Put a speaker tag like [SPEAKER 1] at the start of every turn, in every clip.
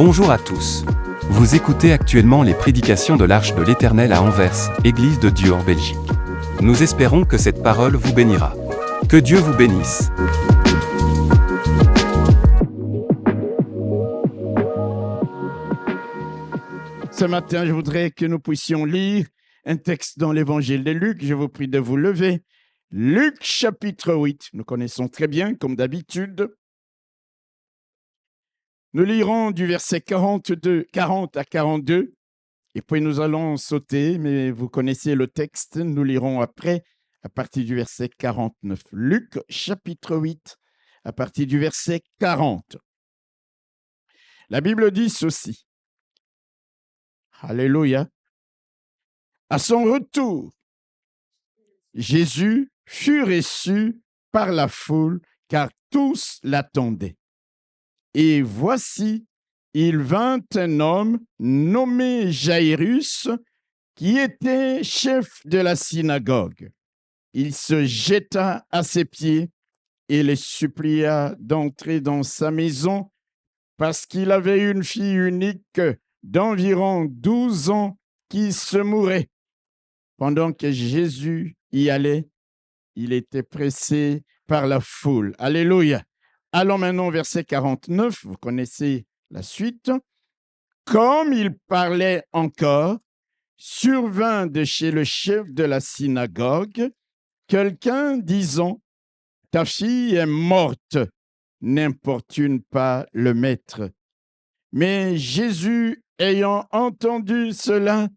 [SPEAKER 1] Bonjour à tous. Vous écoutez actuellement les prédications de l'Arche de l'Éternel à Anvers, Église de Dieu en Belgique. Nous espérons que cette parole vous bénira. Que Dieu vous bénisse.
[SPEAKER 2] Ce matin, je voudrais que nous puissions lire un texte dans l'évangile de Luc. Je vous prie de vous lever. Luc chapitre 8, nous connaissons très bien comme d'habitude. Nous lirons du verset 40 à 42 et puis nous allons sauter, mais vous connaissez le texte. Nous lirons après à partir du verset 49. Luc chapitre 8 à partir du verset 40. La Bible dit ceci. Alléluia. À son retour, Jésus fut reçu par la foule, car tous l'attendaient. Et voici, il vint un homme nommé Jairus, qui était chef de la synagogue. Il se jeta à ses pieds et les supplia d'entrer dans sa maison, parce qu'il avait une fille unique d'environ 12 ans qui se mourait. Pendant que Jésus y allait, il était pressé par la foule. Alléluia. Allons maintenant au verset 49, vous connaissez la suite. Comme il parlait encore, survint de chez le chef de la synagogue quelqu'un disant, « Ta fille est morte, n'importune pas le maître. » Mais Jésus, ayant entendu cela,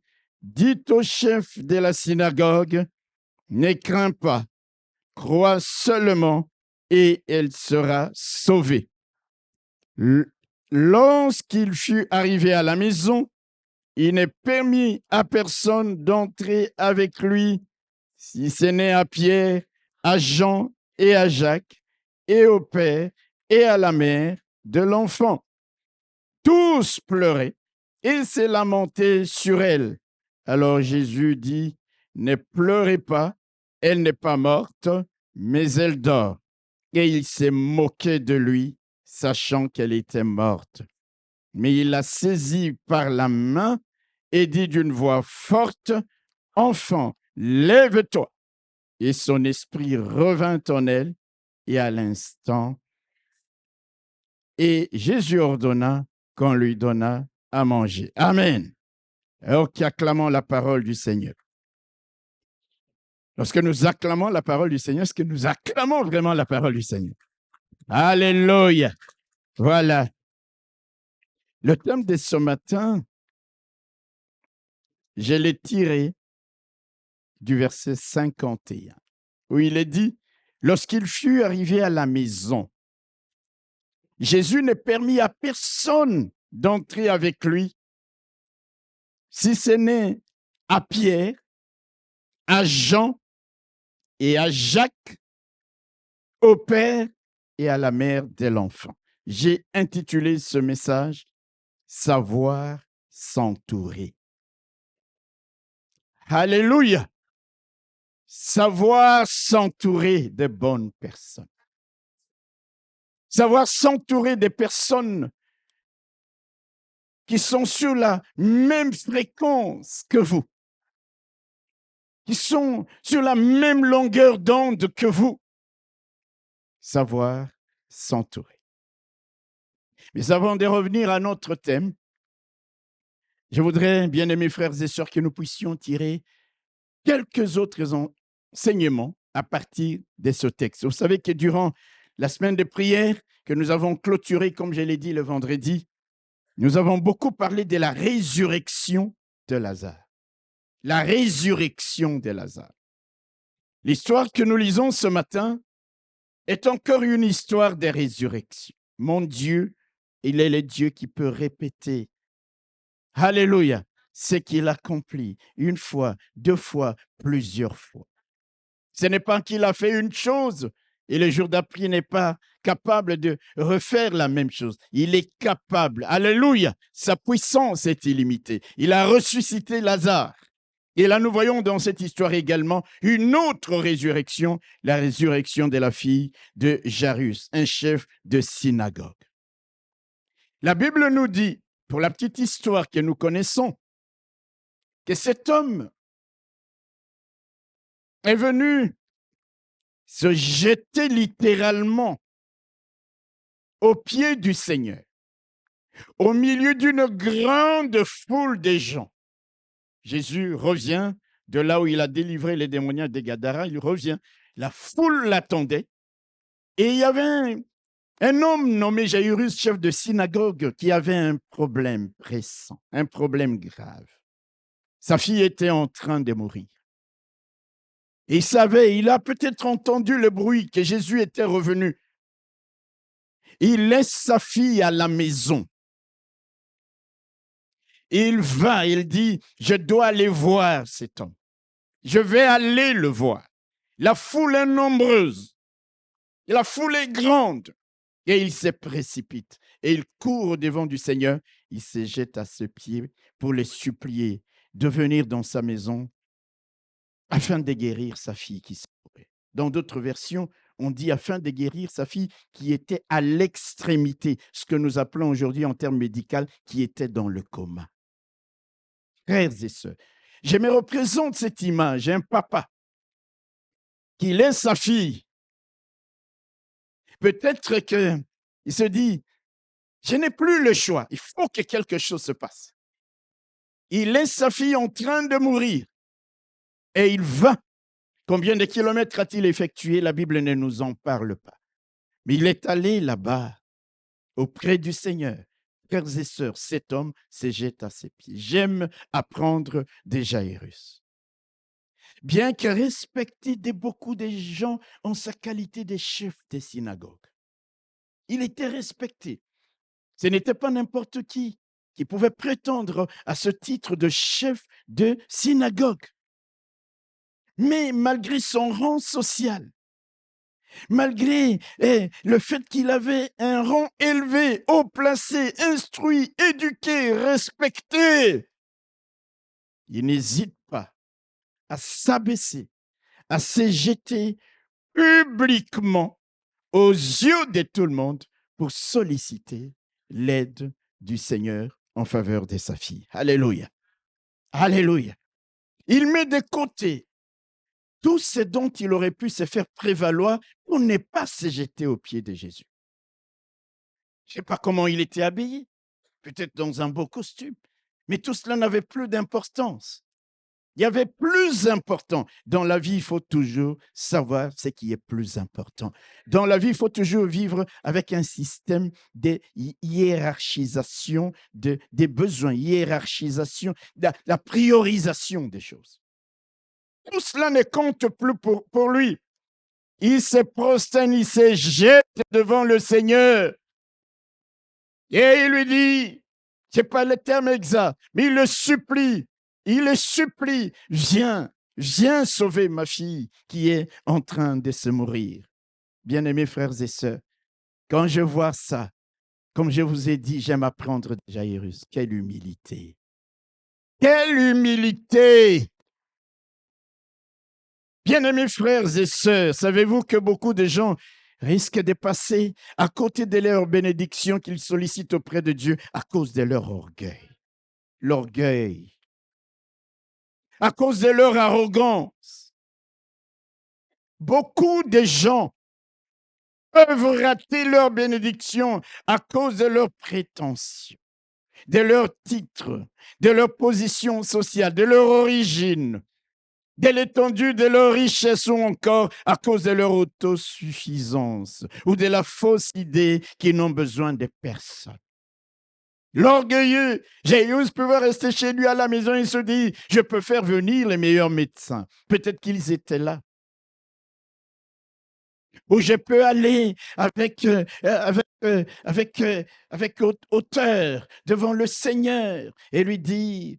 [SPEAKER 2] dit au chef de la synagogue, « Ne crains pas, crois seulement et elle sera sauvée. » Lorsqu'il fut arrivé à la maison, il n'est permis à personne d'entrer avec lui, si ce n'est à Pierre, à Jean et à Jacques, et au père et à la mère de l'enfant. Tous pleuraient et se lamentaient sur elle. Alors Jésus dit, « Ne pleurez pas, elle n'est pas morte, mais elle dort. » Et il s'est moqué de lui, sachant qu'elle était morte. Mais il la saisit par la main et dit d'une voix forte, « Enfant, lève-toi !» Et son esprit revint en elle, et à l'instant, et Jésus ordonna qu'on lui donnât à manger. Amen. Alors qu'acclamons la parole du Seigneur. Lorsque nous acclamons la parole du Seigneur, est-ce que nous acclamons vraiment la parole du Seigneur? Alléluia. Voilà. Le thème de ce matin, je l'ai tiré du verset 51, où il est dit, « Lorsqu'il fut arrivé à la maison, Jésus ne permit à personne d'entrer avec lui, si ce n'est à Pierre, à Jean et à Jacques, au père et à la mère de l'enfant. » J'ai intitulé ce message « Savoir s'entourer ». Alléluia! Savoir s'entourer de bonnes personnes. Savoir s'entourer des personnes qui sont sur la même fréquence que vous, qui sont sur la même longueur d'onde que vous. Savoir s'entourer. Mais avant de revenir à notre thème, je voudrais, bien-aimés frères et sœurs, que nous puissions tirer quelques autres enseignements à partir de ce texte. Vous savez que durant la semaine de prière que nous avons clôturée, comme je l'ai dit le vendredi, nous avons beaucoup parlé de la résurrection de Lazare. La résurrection de Lazare. L'histoire que nous lisons ce matin est encore une histoire de résurrection. Mon Dieu, il est le Dieu qui peut répéter, alléluia, ce qu'il accomplit une fois, deux fois, plusieurs fois. Ce n'est pas qu'il a fait une chose et le jour d'après n'est pas capable de refaire la même chose. Il est capable, alléluia, sa puissance est illimitée. Il a ressuscité Lazare. Et là, nous voyons dans cette histoire également une autre résurrection, la résurrection de la fille de Jairus, un chef de synagogue. La Bible nous dit pour la petite histoire que nous connaissons, que cet homme est venu se jeter littéralement aux pieds du Seigneur, au milieu d'une grande foule de gens. Jésus revient de là où il a délivré les démoniaques des Gadara, il revient. La foule l'attendait. Et il y avait un homme nommé Jairus, chef de synagogue, qui avait un problème pressant, un problème grave. Sa fille était en train de mourir. Et il a peut-être entendu le bruit que Jésus était revenu. Il laisse sa fille à la maison. Il va, il dit, je dois aller voir cet homme. Je vais aller le voir. La foule est nombreuse. La foule est grande. Et il se précipite. Et il court au devant du Seigneur. Il se jette à ses pieds pour le supplier de venir dans sa maison afin de guérir sa fille qui se mourait. Dans d'autres versions, on dit afin de guérir sa fille qui était à l'extrémité, ce que nous appelons aujourd'hui en termes médicaux, qui était dans le coma. Frères et sœurs, je me représente cette image, un papa qui laisse sa fille. Peut-être qu'il se dit, je n'ai plus le choix, il faut que quelque chose se passe. Il laisse sa fille en train de mourir et il va. Combien de kilomètres a-t-il effectué? La Bible ne nous en parle pas. Mais il est allé là-bas, auprès du Seigneur. Frères et sœurs, cet homme se jette à ses pieds. J'aime apprendre de Jairus. Bien que respecté de beaucoup de gens en sa qualité de chef des synagogues. Il était respecté. Ce n'était pas n'importe qui pouvait prétendre à ce titre de chef de synagogue. Mais malgré son rang social, malgré le fait qu'il avait un rang élevé, haut placé, instruit, éduqué, respecté, il n'hésite pas à s'abaisser, à se jeter publiquement aux yeux de tout le monde pour solliciter l'aide du Seigneur en faveur de sa fille. Alléluia. Alléluia. Il met de côté tout ce dont il aurait pu se faire prévaloir pour ne pas se jeter aux pieds de Jésus. Je ne sais pas comment il était habillé, peut-être dans un beau costume, mais tout cela n'avait plus d'importance. Il y avait plus important. Dans la vie, il faut toujours savoir ce qui est plus important. Dans la vie, il faut toujours vivre avec un système de hiérarchisation des besoins, hiérarchisation, la priorisation des choses. Tout cela ne compte plus pour lui. Il se prosterne, il se jette devant le Seigneur. Et il lui dit, ce n'est pas le terme exact, mais il le supplie, viens sauver ma fille qui est en train de se mourir. Bien-aimés frères et sœurs, quand je vois ça, comme je vous ai dit, j'aime apprendre de Jairus. Quelle humilité! Quelle humilité! Bien-aimés frères et sœurs, savez-vous que beaucoup de gens risquent de passer à côté de leur bénédiction qu'ils sollicitent auprès de Dieu à cause de leur orgueil. L'orgueil. À cause de leur arrogance. Beaucoup de gens peuvent rater leur bénédiction à cause de leur prétention, de leur titre, de leur position sociale, de leur origine, de l'étendue de leur richesse ou encore à cause de leur autosuffisance ou de la fausse idée qu'ils n'ont besoin de personne. L'orgueilleux, Jairus pouvait rester chez lui à la maison et se dit, je peux faire venir les meilleurs médecins. Peut-être qu'ils étaient là. Ou je peux aller avec hauteur devant le Seigneur et lui dire,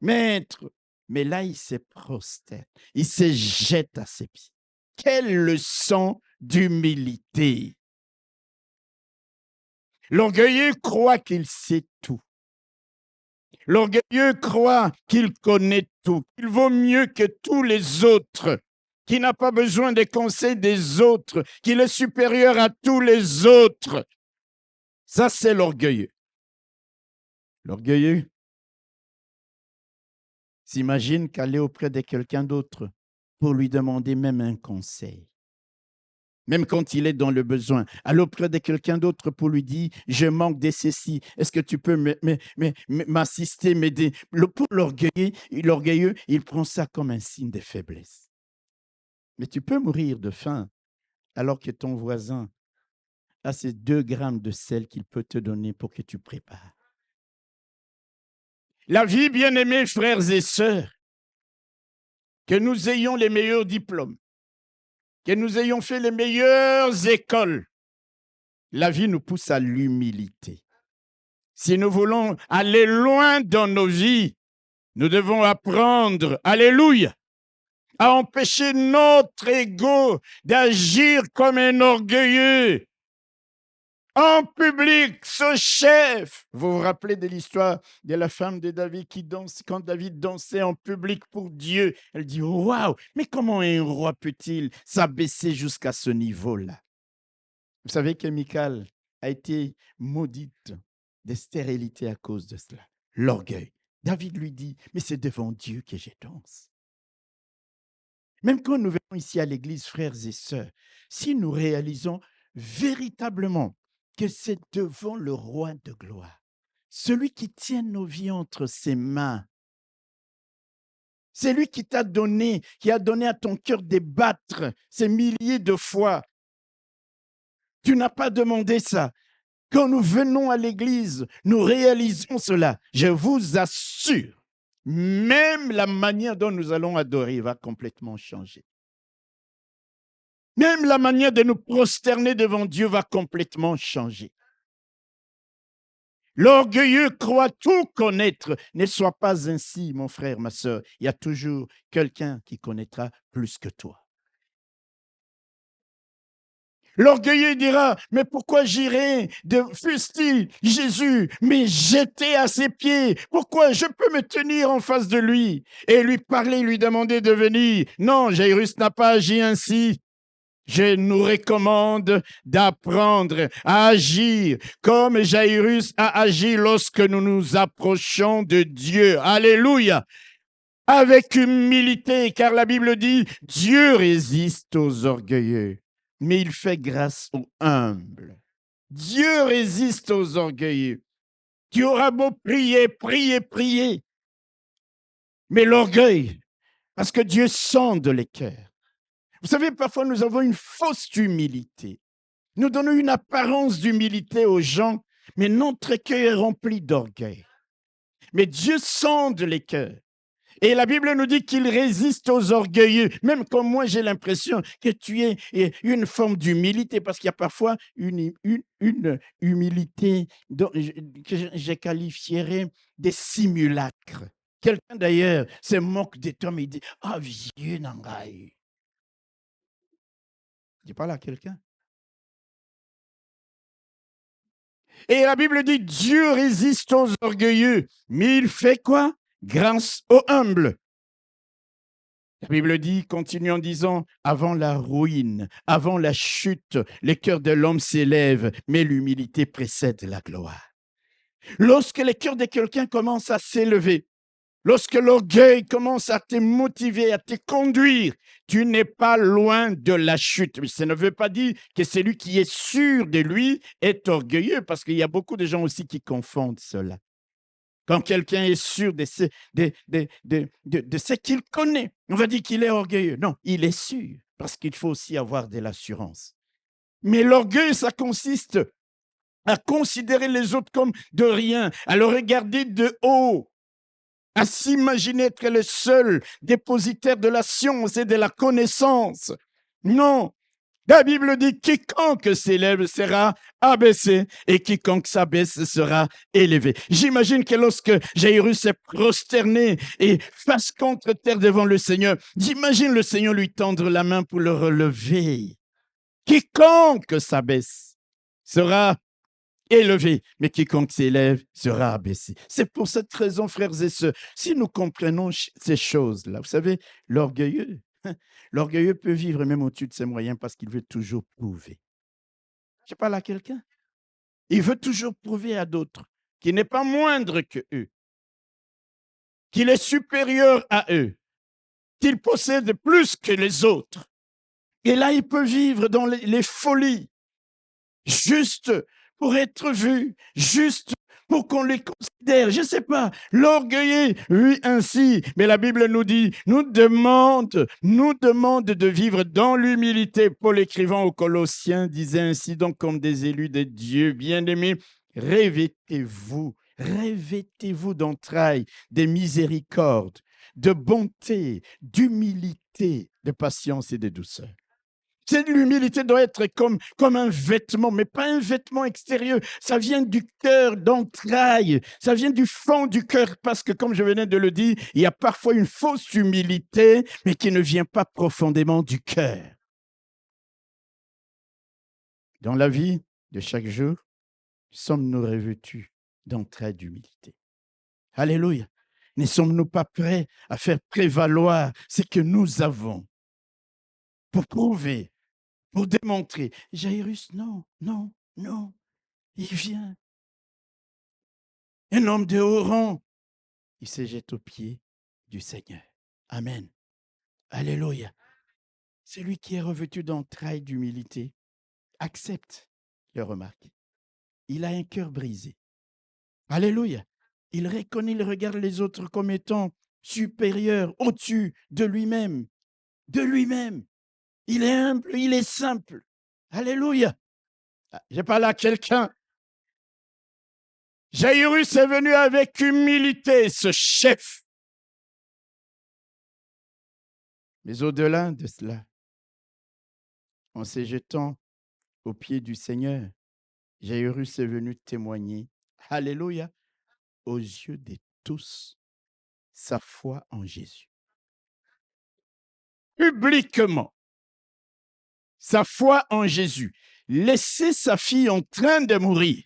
[SPEAKER 2] Maître, mais là il se prosterne, il se jette à ses pieds. Quelle leçon d'humilité! L'orgueilleux croit qu'il sait tout. L'orgueilleux croit qu'il connaît tout, qu'il vaut mieux que tous les autres, qu'il n'a pas besoin des conseils des autres, qu'il est supérieur à tous les autres. Ça, c'est l'orgueilleux. L'orgueilleux s'imagine qu'aller auprès de quelqu'un d'autre pour lui demander même un conseil, même quand il est dans le besoin, aller auprès de quelqu'un d'autre pour lui dire, je manque de ceci, est-ce que tu peux m'assister, m'aider? Pour l'orgueilleux, il prend ça comme un signe de faiblesse. Mais tu peux mourir de faim alors que ton voisin a ces 2 grammes de sel qu'il peut te donner pour que tu prépares. La vie, bien-aimés frères et sœurs, que nous ayons les meilleurs diplômes, que nous ayons fait les meilleures écoles, la vie nous pousse à l'humilité. Si nous voulons aller loin dans nos vies, nous devons apprendre, alléluia, à empêcher notre ego d'agir comme un orgueilleux. En public, ce chef. Vous vous rappelez de l'histoire de la femme de David qui danse, quand David dansait en public pour Dieu, elle dit, waouh, mais comment un roi peut-il s'abaisser jusqu'à ce niveau-là? Vous savez que Michal a été maudite de stérilité à cause de cela, l'orgueil. David lui dit, mais c'est devant Dieu que je danse. Même quand nous venons ici à l'église, frères et sœurs, si nous réalisons véritablement que c'est devant le roi de gloire, celui qui tient nos vies entre ses mains, c'est lui qui t'a donné, qui a donné à ton cœur de battre ces milliers de fois. Tu n'as pas demandé ça. Quand nous venons à l'église, nous réalisons cela. Je vous assure, même la manière dont nous allons adorer va complètement changer. Même la manière de nous prosterner devant Dieu va complètement changer. L'orgueilleux croit tout connaître. Ne sois pas ainsi, mon frère, ma sœur. Il y a toujours quelqu'un qui connaîtra plus que toi. L'orgueilleux dira, mais pourquoi j'irai de fût-il Jésus, mais jeter à ses pieds? Pourquoi je peux me tenir en face de lui et lui parler, lui demander de venir? Non, Jairus n'a pas agi ainsi. Je nous recommande d'apprendre à agir comme Jairus a agi lorsque nous nous approchons de Dieu. Alléluia! Avec humilité, car la Bible dit, Dieu résiste aux orgueilleux, mais il fait grâce aux humbles. Dieu résiste aux orgueilleux. Tu auras beau prier, prier, prier, mais l'orgueil, parce que Dieu sonde les cœurs. Vous savez, parfois nous avons une fausse humilité. Nous donnons une apparence d'humilité aux gens, mais notre cœur est rempli d'orgueil. Mais Dieu sonde les cœurs. Et la Bible nous dit qu'il résiste aux orgueilleux. Même comme moi, j'ai l'impression que tu es une forme d'humilité, parce qu'il y a parfois une humilité que je qualifierais de simulacre. Quelqu'un d'ailleurs se moque de toi, mais il dit « Ah, vieux Nangaï ». Je parle à quelqu'un. Et la Bible dit, Dieu résiste aux orgueilleux, mais il fait quoi? Grâce aux humbles. La Bible dit, continue en disant, avant la ruine, avant la chute, le cœur de l'homme s'élève, mais l'humilité précède la gloire. Lorsque le cœur de quelqu'un commence à s'élever, lorsque l'orgueil commence à te motiver, à te conduire, tu n'es pas loin de la chute. Mais ça ne veut pas dire que celui qui est sûr de lui est orgueilleux, parce qu'il y a beaucoup de gens aussi qui confondent cela. Quand quelqu'un est sûr de ce qu'il connaît, on va dire qu'il est orgueilleux. Non, il est sûr, parce qu'il faut aussi avoir de l'assurance. Mais l'orgueil, ça consiste à considérer les autres comme de rien, à le regarder de haut, à s'imaginer être le seul dépositaire de la science et de la connaissance. Non, la Bible dit, quiconque s'élève sera abaissé et quiconque s'abaisse sera élevé. J'imagine que lorsque Jairus s'est prosterné et face contre terre devant le Seigneur, j'imagine le Seigneur lui tendre la main pour le relever. Quiconque s'abaisse sera élevé, mais quiconque s'élève sera abaissé. C'est pour cette raison, frères et sœurs, si nous comprenons ces choses-là, vous savez, l'orgueilleux peut vivre même au-dessus de ses moyens parce qu'il veut toujours prouver. Je parle à quelqu'un. Il veut toujours prouver à d'autres. qui n'est pas moindre que eux, qu'il est supérieur à eux, qu'il possède plus que les autres. Et là, il peut vivre dans les folies, juste pour être vu, juste pour qu'on les considère. Je ne sais pas, l'orgueil, oui, ainsi. Mais la Bible nous demande de vivre dans l'humilité. Paul écrivant aux Colossiens disait ainsi, donc comme des élus de Dieu, bien-aimés, revêtez-vous d'entrailles, des miséricordes, de bonté, d'humilité, de patience et de douceur. L'humilité doit être comme un vêtement, mais pas un vêtement extérieur. Ça vient du cœur, d'entrailles. Ça vient du fond du cœur, parce que, comme je venais de le dire, il y a parfois une fausse humilité, mais qui ne vient pas profondément du cœur. Dans la vie de chaque jour, sommes-nous revêtus d'entrailles d'humilité? Alléluia. Ne sommes-nous pas prêts à faire prévaloir ce que nous avons pour prouver, pour démontrer? Jairus, non, non, non, il vient. Un homme de haut rang, il se jette aux pieds du Seigneur. Amen. Alléluia. Celui qui est revêtu d'entrailles d'humilité accepte les remarques. Il a un cœur brisé. Alléluia. Il reconnaît, il regarde les autres comme étant supérieurs, au-dessus de lui-même. De lui-même. Il est humble, il est simple. Alléluia. J'ai parlé à quelqu'un. Jairus est venu avec humilité, ce chef. Mais au-delà de cela, en se jetant aux pieds du Seigneur, Jairus est venu témoigner, alléluia, aux yeux de tous, sa foi en Jésus. Publiquement, sa foi en Jésus. Laisser sa fille en train de mourir,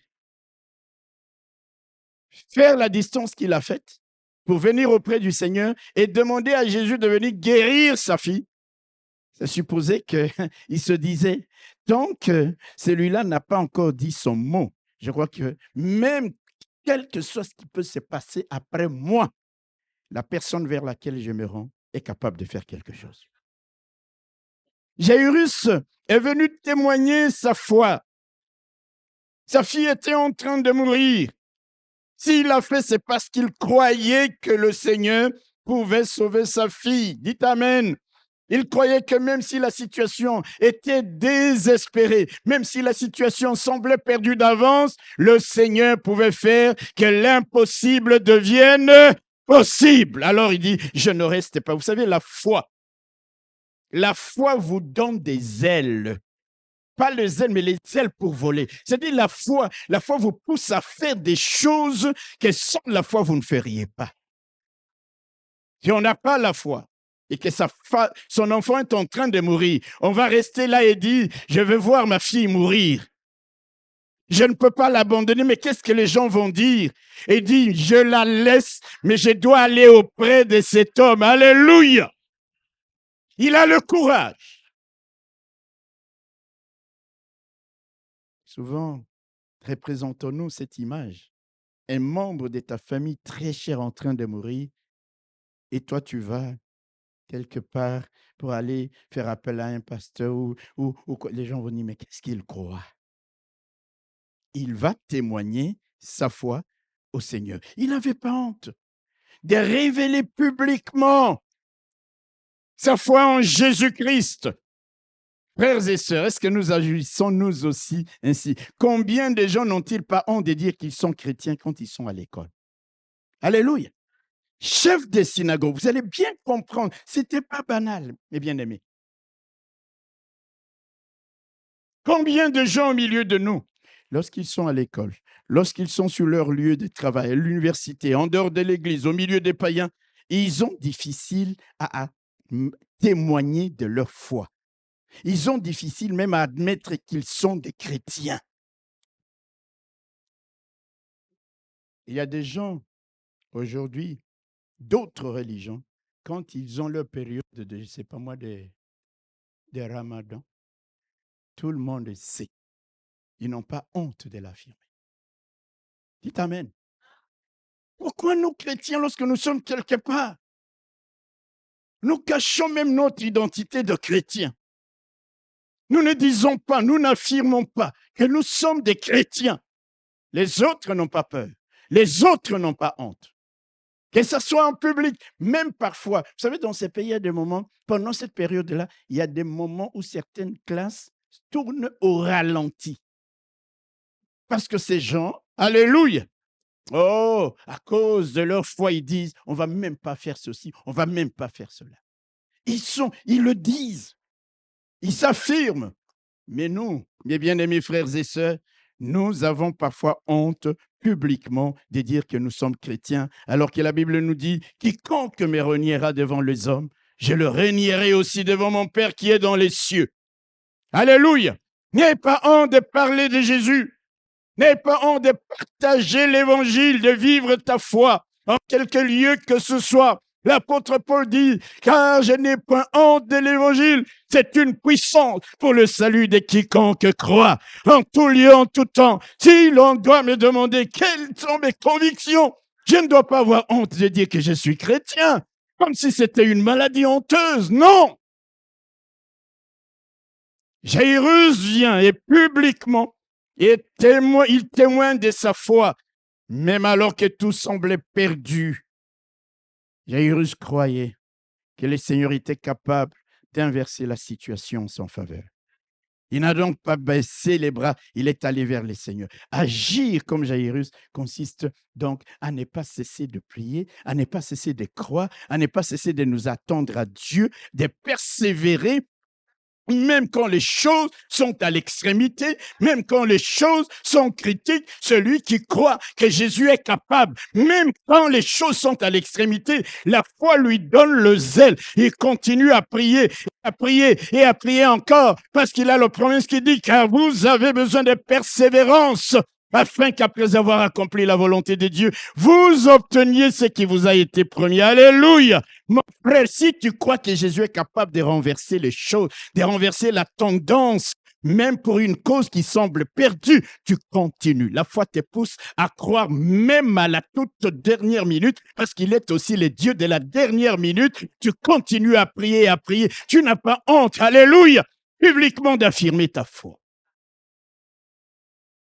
[SPEAKER 2] faire la distance qu'il a faite pour venir auprès du Seigneur et demander à Jésus de venir guérir sa fille. Ça supposait qu'il se disait, tant que celui-là n'a pas encore dit son mot, je crois que même quel que soit ce qui peut se passer après moi, la personne vers laquelle je me rends est capable de faire quelque chose. Jairus est venu témoigner sa foi. Sa fille était en train de mourir. S'il l'a fait, c'est parce qu'il croyait que le Seigneur pouvait sauver sa fille. Dites Amen. Il croyait que même si la situation était désespérée, même si la situation semblait perdue d'avance, le Seigneur pouvait faire que l'impossible devienne possible. Alors il dit, je ne reste pas. Vous savez, la foi vous donne des ailes. Pas les ailes, mais les ailes pour voler. C'est-à-dire la foi vous pousse à faire des choses que sans la foi, vous ne feriez pas. Si on n'a pas la foi et que son enfant est en train de mourir, on va rester là et dire, je veux voir ma fille mourir. Je ne peux pas l'abandonner, mais qu'est-ce que les gens vont dire? Et dit, je la laisse, mais je dois aller auprès de cet homme. Alléluia! Il a le courage. Souvent, représentons-nous cette image. Un membre de ta famille très cher en train de mourir, et toi, tu vas quelque part pour aller faire appel à un pasteur ou les gens vont dire, mais qu'est-ce qu'il croit? Il va témoigner sa foi au Seigneur. Il n'avait pas honte de révéler publiquement sa foi en Jésus-Christ. Frères et sœurs, est-ce que nous agissons nous aussi ainsi? Combien de gens n'ont-ils pas honte de dire qu'ils sont chrétiens quand ils sont à l'école? Alléluia. Chef des synagogues, vous allez bien comprendre, ce n'était pas banal, mes bien-aimés. Combien de gens au milieu de nous, lorsqu'ils sont à l'école, lorsqu'ils sont sur leur lieu de travail, à l'université, en dehors de l'église, au milieu des païens, ils ont difficile à témoigner de leur foi. Ils ont difficile même à admettre qu'ils sont des chrétiens. Il y a des gens aujourd'hui, d'autres religions, quand ils ont leur période de, je ne sais pas moi, de Ramadan, tout le monde sait. Ils n'ont pas honte de l'affirmer. Dites Amen. Pourquoi nous, chrétiens, lorsque nous sommes quelque part, nous cachons même notre identité de chrétiens? Nous ne disons pas, nous n'affirmons pas que nous sommes des chrétiens. Les autres n'ont pas peur. Les autres n'ont pas honte. Que ce soit en public, même parfois. Vous savez, dans ces pays, il y a des moments, pendant cette période-là, il y a des moments où certaines classes tournent au ralenti. Parce que ces gens, alléluia, oh, à cause de leur foi, ils disent, on ne va même pas faire ceci, on ne va même pas faire cela. Ils le disent, ils s'affirment. Mais nous, mes bien-aimés frères et sœurs, nous avons parfois honte publiquement de dire que nous sommes chrétiens, alors que la Bible nous dit, quiconque me reniera devant les hommes, je le renierai aussi devant mon Père qui est dans les cieux. Alléluia! N'ayez pas honte de parler de Jésus. N'ayez pas honte de partager l'évangile, de vivre ta foi en quelque lieu que ce soit. L'apôtre Paul dit, car je n'ai point honte de l'évangile, c'est une puissance pour le salut de quiconque croit, en tout lieu, en tout temps. Si l'on doit me demander quelles sont mes convictions, je ne dois pas avoir honte de dire que je suis chrétien, comme si c'était une maladie honteuse. Non! Jairus vient et publiquement, il témoigne de sa foi, même alors que tout semblait perdu. Jairus croyait que le Seigneur était capable d'inverser la situation en son faveur. Il n'a donc pas baissé les bras, il est allé vers le Seigneur. Agir comme Jairus consiste donc à ne pas cesser de prier, à ne pas cesser de croire, à ne pas cesser de nous attendre à Dieu, de persévérer, même quand les choses sont à l'extrémité, même quand les choses sont critiques, celui qui croit que Jésus est capable, même quand les choses sont à l'extrémité, la foi lui donne le zèle. Il continue à prier, à prier et à prier encore, parce qu'il a la promesse qui dit, car vous avez besoin de persévérance, afin qu'après avoir accompli la volonté de Dieu, vous obteniez ce qui vous a été promis. Alléluia! Mon frère, si tu crois que Jésus est capable de renverser les choses, de renverser la tendance, même pour une cause qui semble perdue, tu continues. La foi te pousse à croire même à la toute dernière minute, parce qu'il est aussi le Dieu de la dernière minute. Tu continues à prier, à prier. Tu n'as pas honte, alléluia, publiquement d'affirmer ta foi.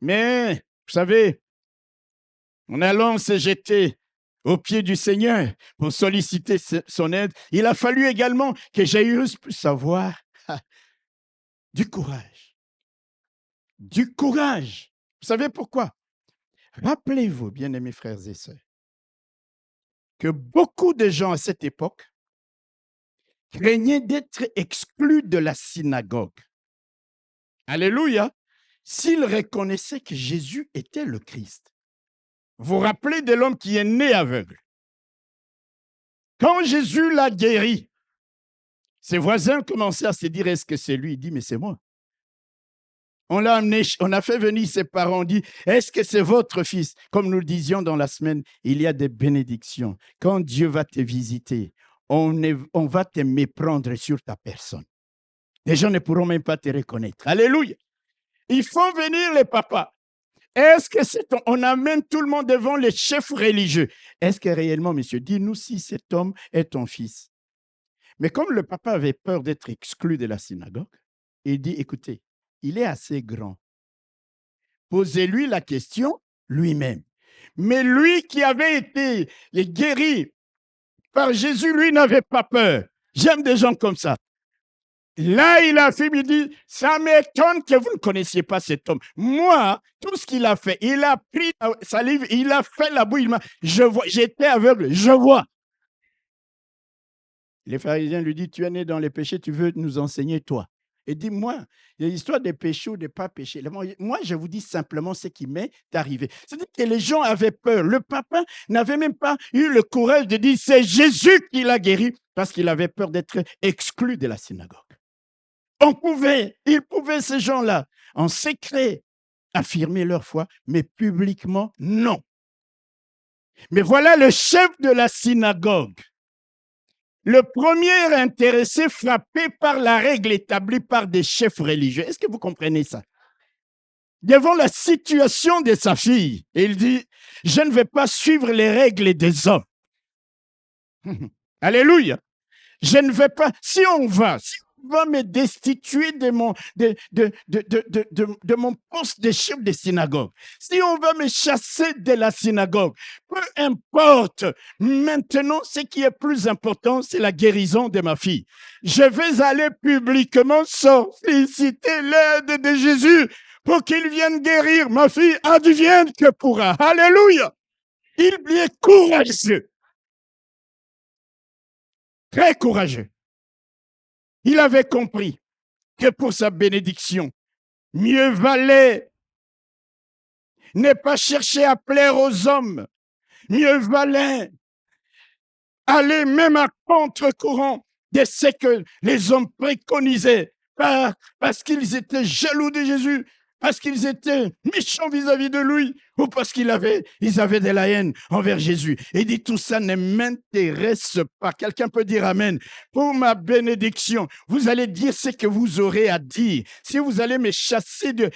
[SPEAKER 2] Mais, vous savez, en allant se jeter aux pieds du Seigneur pour solliciter son aide, il a fallu également que Jairus puisse avoir du courage. Du courage. Vous savez pourquoi? Rappelez-vous, bien-aimés frères et sœurs, que beaucoup de gens à cette époque craignaient d'être exclus de la synagogue. Alléluia! S'ils reconnaissaient que Jésus était le Christ. Vous vous rappelez de l'homme qui est né aveugle. Quand Jésus l'a guéri, ses voisins commençaient à se dire, est-ce que c'est lui? Il dit, mais c'est moi. On l'a amené, on a fait venir ses parents, on dit, est-ce que c'est votre fils? Comme nous le disions dans la semaine, il y a des bénédictions. Quand Dieu va te visiter, on va te méprendre sur ta personne. Les gens ne pourront même pas te reconnaître. Alléluia. Il faut venir les papas. Est-ce que on amène tout le monde devant les chefs religieux? Est-ce que réellement, monsieur, dis-nous si cet homme est ton fils? Mais comme le papa avait peur d'être exclu de la synagogue, il dit, écoutez, il est assez grand. Posez-lui la question lui-même. Mais lui qui avait été guéri par Jésus, lui n'avait pas peur. J'aime des gens comme ça. Là, il a fait, il dit, ça m'étonne que vous ne connaissiez pas cet homme. Moi, tout ce qu'il a fait, il a pris la salive, il a fait la bouille, je vois, j'étais aveugle, je vois. Les pharisiens lui disent, tu es né dans les péchés, tu veux nous enseigner, toi. Et dit, moi, il y a l'histoire des péchés ou de pas péchés. Moi, je vous dis simplement ce qui m'est arrivé. C'est-à-dire que les gens avaient peur. Le papa n'avait même pas eu le courage de dire, c'est Jésus qui l'a guéri, parce qu'il avait peur d'être exclu de la synagogue. Ils pouvaient, ces gens-là, en secret, affirmer leur foi, mais publiquement, non. Mais voilà le chef de la synagogue, le premier intéressé frappé par la règle établie par des chefs religieux. Est-ce que vous comprenez ça? devant la situation de sa fille. Et il dit, je ne vais pas suivre les règles des hommes. Alléluia. Je ne vais pas, si on va me destituer de mon poste de chef de synagogue, si on va me chasser de la synagogue, peu importe, maintenant, ce qui est plus important, c'est la guérison de ma fille. Je vais aller publiquement solliciter l'aide de Jésus pour qu'il vienne guérir ma fille, advienne que pourra. Alléluia. Il est courageux. Très courageux. Il avait compris que pour sa bénédiction, mieux valait ne pas chercher à plaire aux hommes, mieux valait aller même à contre-courant de ce que les hommes préconisaient, parce qu'ils étaient jaloux de Jésus, parce qu'ils étaient méchants vis-à-vis de lui, ou parce ils avaient de la haine envers Jésus. Et dit, tout ça ne m'intéresse pas. Quelqu'un peut dire amen. Pour ma bénédiction, vous allez dire ce que vous aurez à dire. Si vous allez me chasser de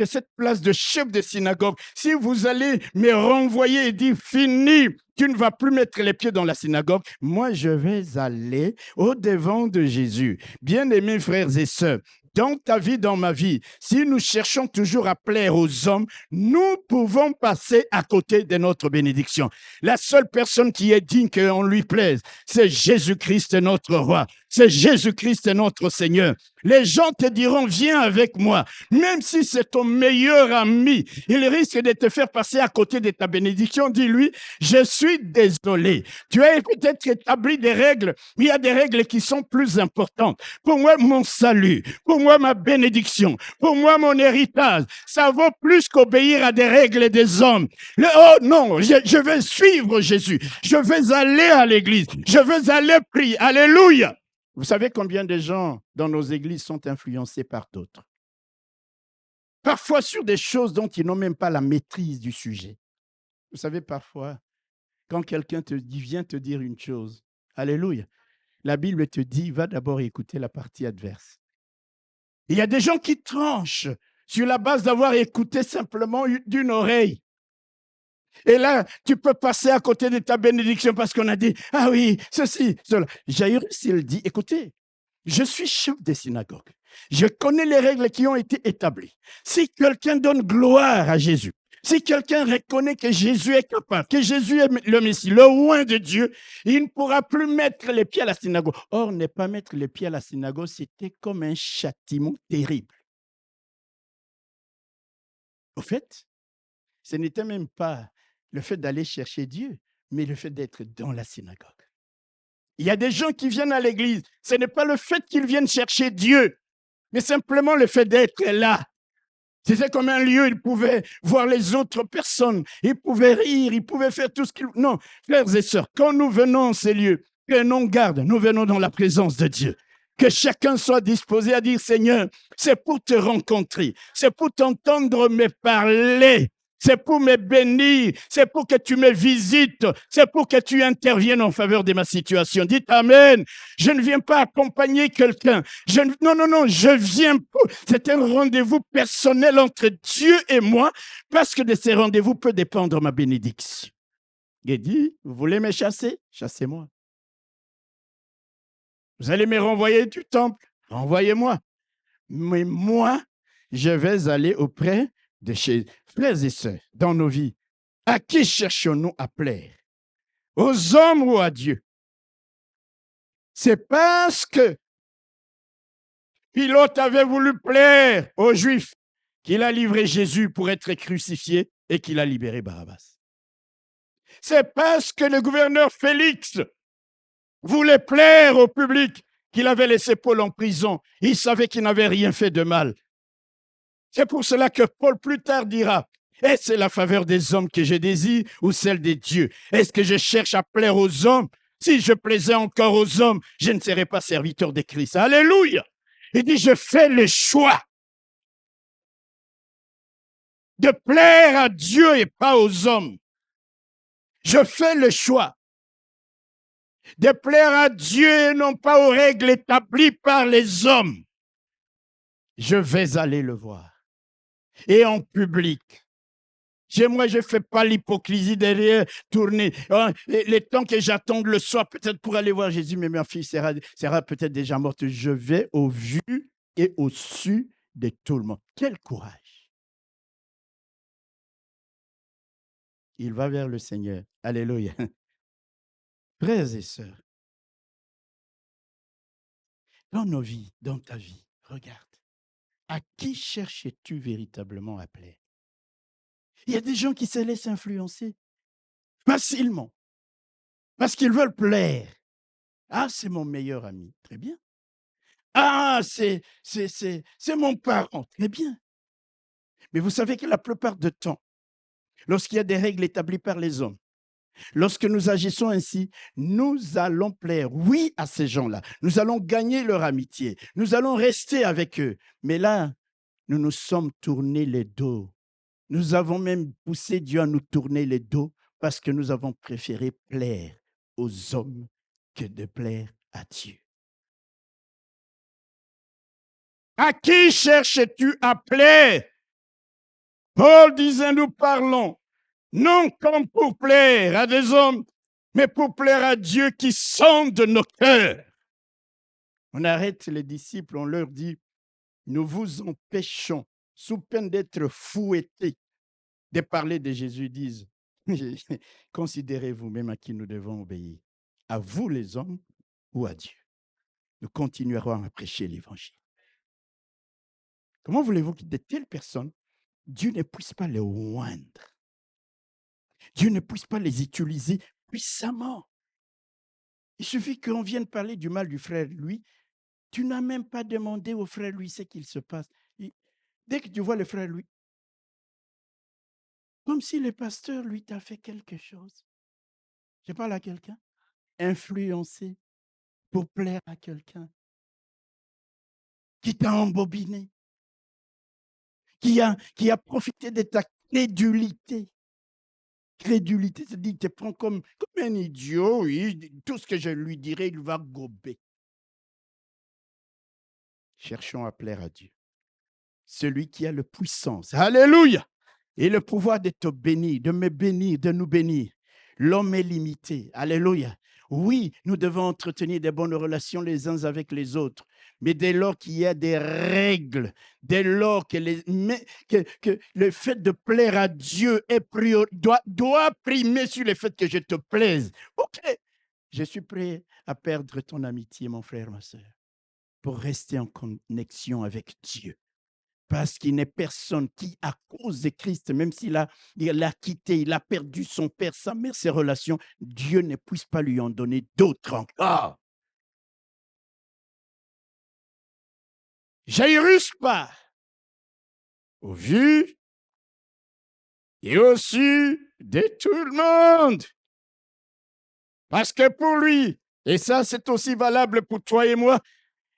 [SPEAKER 2] cette place de chef de synagogue, si vous allez me renvoyer et dire, fini, tu ne vas plus mettre les pieds dans la synagogue, moi je vais aller au-devant de Jésus. Bien-aimés frères et sœurs, dans ta vie, dans ma vie, si nous cherchons toujours à plaire aux hommes, nous pouvons passer à côté de notre bénédiction. La seule personne qui est digne qu'on lui plaise, c'est Jésus-Christ notre roi. C'est Jésus-Christ notre Seigneur. Les gens te diront, viens avec moi. Même si c'est ton meilleur ami, il risque de te faire passer à côté de ta bénédiction. Dis-lui, je suis désolé. Tu as peut-être établi des règles, mais il y a des règles qui sont plus importantes. Pour moi, mon salut, pour moi, ma bénédiction, pour moi, mon héritage, ça vaut plus qu'obéir à des règles des hommes. Oh non, je vais suivre Jésus. Je vais aller à l'église. Je vais aller prier. Alléluia. Vous savez combien de gens dans nos églises sont influencés par d'autres? Parfois sur des choses dont ils n'ont même pas la maîtrise du sujet. Vous savez, parfois, quand quelqu'un vient te dire une chose, alléluia, la Bible te dit, va d'abord écouter la partie adverse. Il y a des gens qui tranchent sur la base d'avoir écouté simplement d'une oreille. Et là, tu peux passer à côté de ta bénédiction parce qu'on a dit, ah oui, ceci, cela. Jairus, il dit, écoutez, je suis chef des synagogues. Je connais les règles qui ont été établies. Si quelqu'un donne gloire à Jésus, si quelqu'un reconnaît que Jésus est capable, que Jésus est le Messie, le roi de Dieu, il ne pourra plus mettre les pieds à la synagogue. Or, ne pas mettre les pieds à la synagogue, c'était comme un châtiment terrible. Au fait, ce n'était même pas le fait d'aller chercher Dieu, mais le fait d'être dans la synagogue. Il y a des gens qui viennent à l'église. Ce n'est pas le fait qu'ils viennent chercher Dieu, mais simplement le fait d'être là. C'était comme un lieu, ils pouvaient voir les autres personnes, ils pouvaient rire, ils pouvaient faire tout ce qu'ils... Non, frères et sœurs, quand nous venons en ces lieux, prenons garde, nous venons dans la présence de Dieu. Que chacun soit disposé à dire, Seigneur, c'est pour te rencontrer, c'est pour t'entendre me parler. C'est pour me bénir, c'est pour que tu me visites, c'est pour que tu interviennes en faveur de ma situation. Dites Amen. Je ne viens pas accompagner quelqu'un. Non, je viens pour... C'est un rendez-vous personnel entre Dieu et moi, parce que de ces rendez-vous peut dépendre ma bénédiction. Il dit, vous voulez me chasser? Chassez-moi. Vous allez me renvoyer du temple? Renvoyez-moi. Mais moi, je vais aller auprès de chez frères et sœurs dans nos vies. À qui cherchons-nous à plaire? Aux hommes ou à Dieu? C'est parce que Pilate avait voulu plaire aux Juifs qu'il a livré Jésus pour être crucifié et qu'il a libéré Barabbas. C'est parce que le gouverneur Félix voulait plaire au public qu'il avait laissé Paul en prison. Il savait qu'il n'avait rien fait de mal. C'est pour cela que Paul plus tard dira, est-ce la faveur des hommes que je désire ou celle des dieux? Est-ce que je cherche à plaire aux hommes? Si je plaisais encore aux hommes, je ne serais pas serviteur de Christ. Alléluia! Il dit, je fais le choix de plaire à Dieu et pas aux hommes. Je fais le choix de plaire à Dieu et non pas aux règles établies par les hommes. Je vais aller le voir. et en public. Moi, je ne fais pas l'hypocrisie derrière, tourner. Les temps que j'attends le soir, peut-être pour aller voir Jésus, mais ma fille sera peut-être déjà morte. Je vais au vu et au su de tout le monde. Quel courage! Il va vers le Seigneur. Alléluia. Frères et sœurs, dans nos vies, dans ta vie, regarde. À qui cherches-tu véritablement à plaire? Il y a des gens qui se laissent influencer facilement parce qu'ils veulent plaire. Ah, c'est mon meilleur ami. Très bien. Ah, c'est mon parent. Très bien. Mais vous savez que la plupart du temps, lorsqu'il y a des règles établies par les hommes, lorsque nous agissons ainsi, nous allons plaire, oui, à ces gens-là. Nous allons gagner leur amitié. Nous allons rester avec eux. Mais là, nous nous sommes tournés les dos. Nous avons même poussé Dieu à nous tourner les dos parce que nous avons préféré plaire aux hommes que de plaire à Dieu. À qui cherches-tu à plaire? Paul disait, nous parlons, non comme pour plaire à des hommes, mais pour plaire à Dieu qui sonde nos cœurs. On arrête les disciples, on leur dit, nous vous empêchons, sous peine d'être fouettés, de parler de Jésus. Ils disent, considérez vous-même à qui nous devons obéir, à vous les hommes ou à Dieu. Nous continuerons à prêcher l'évangile. Comment voulez-vous que de telles personnes, Dieu ne puisse pas les oindre? Dieu ne puisse pas les utiliser puissamment. Il suffit qu'on vienne parler du mal du frère, lui. Tu n'as même pas demandé au frère, lui, ce qu'il se passe. Dès que tu vois le frère, lui, comme si le pasteur, lui, t'a fait quelque chose. Je parle à quelqu'un. Influencé pour plaire à quelqu'un. Qui t'a embobiné. Qui a profité de ta crédulité. Crédulité, c'est-à-dire qu'il te prend comme un idiot, oui, tout ce que je lui dirai, il va gober. Cherchons à plaire à Dieu. Celui qui a la puissance, alléluia, et le pouvoir de te bénir, de me bénir, de nous bénir. L'homme est limité, alléluia. Oui, nous devons entretenir de bonnes relations les uns avec les autres, mais dès lors qu'il y a des règles, dès lors que le fait de plaire à Dieu doit primer sur le fait que je te plaise. Ok, je suis prêt à perdre ton amitié, mon frère, ma soeur, pour rester en connexion avec Dieu. Parce qu'il n'est personne qui, à cause de Christ, même s'il l'a quitté, il a perdu son père, sa mère, ses relations, Dieu ne puisse pas lui en donner d'autres encore. Jairus part au vu et au su de tout le monde. Parce que pour lui, et ça c'est aussi valable pour toi et moi,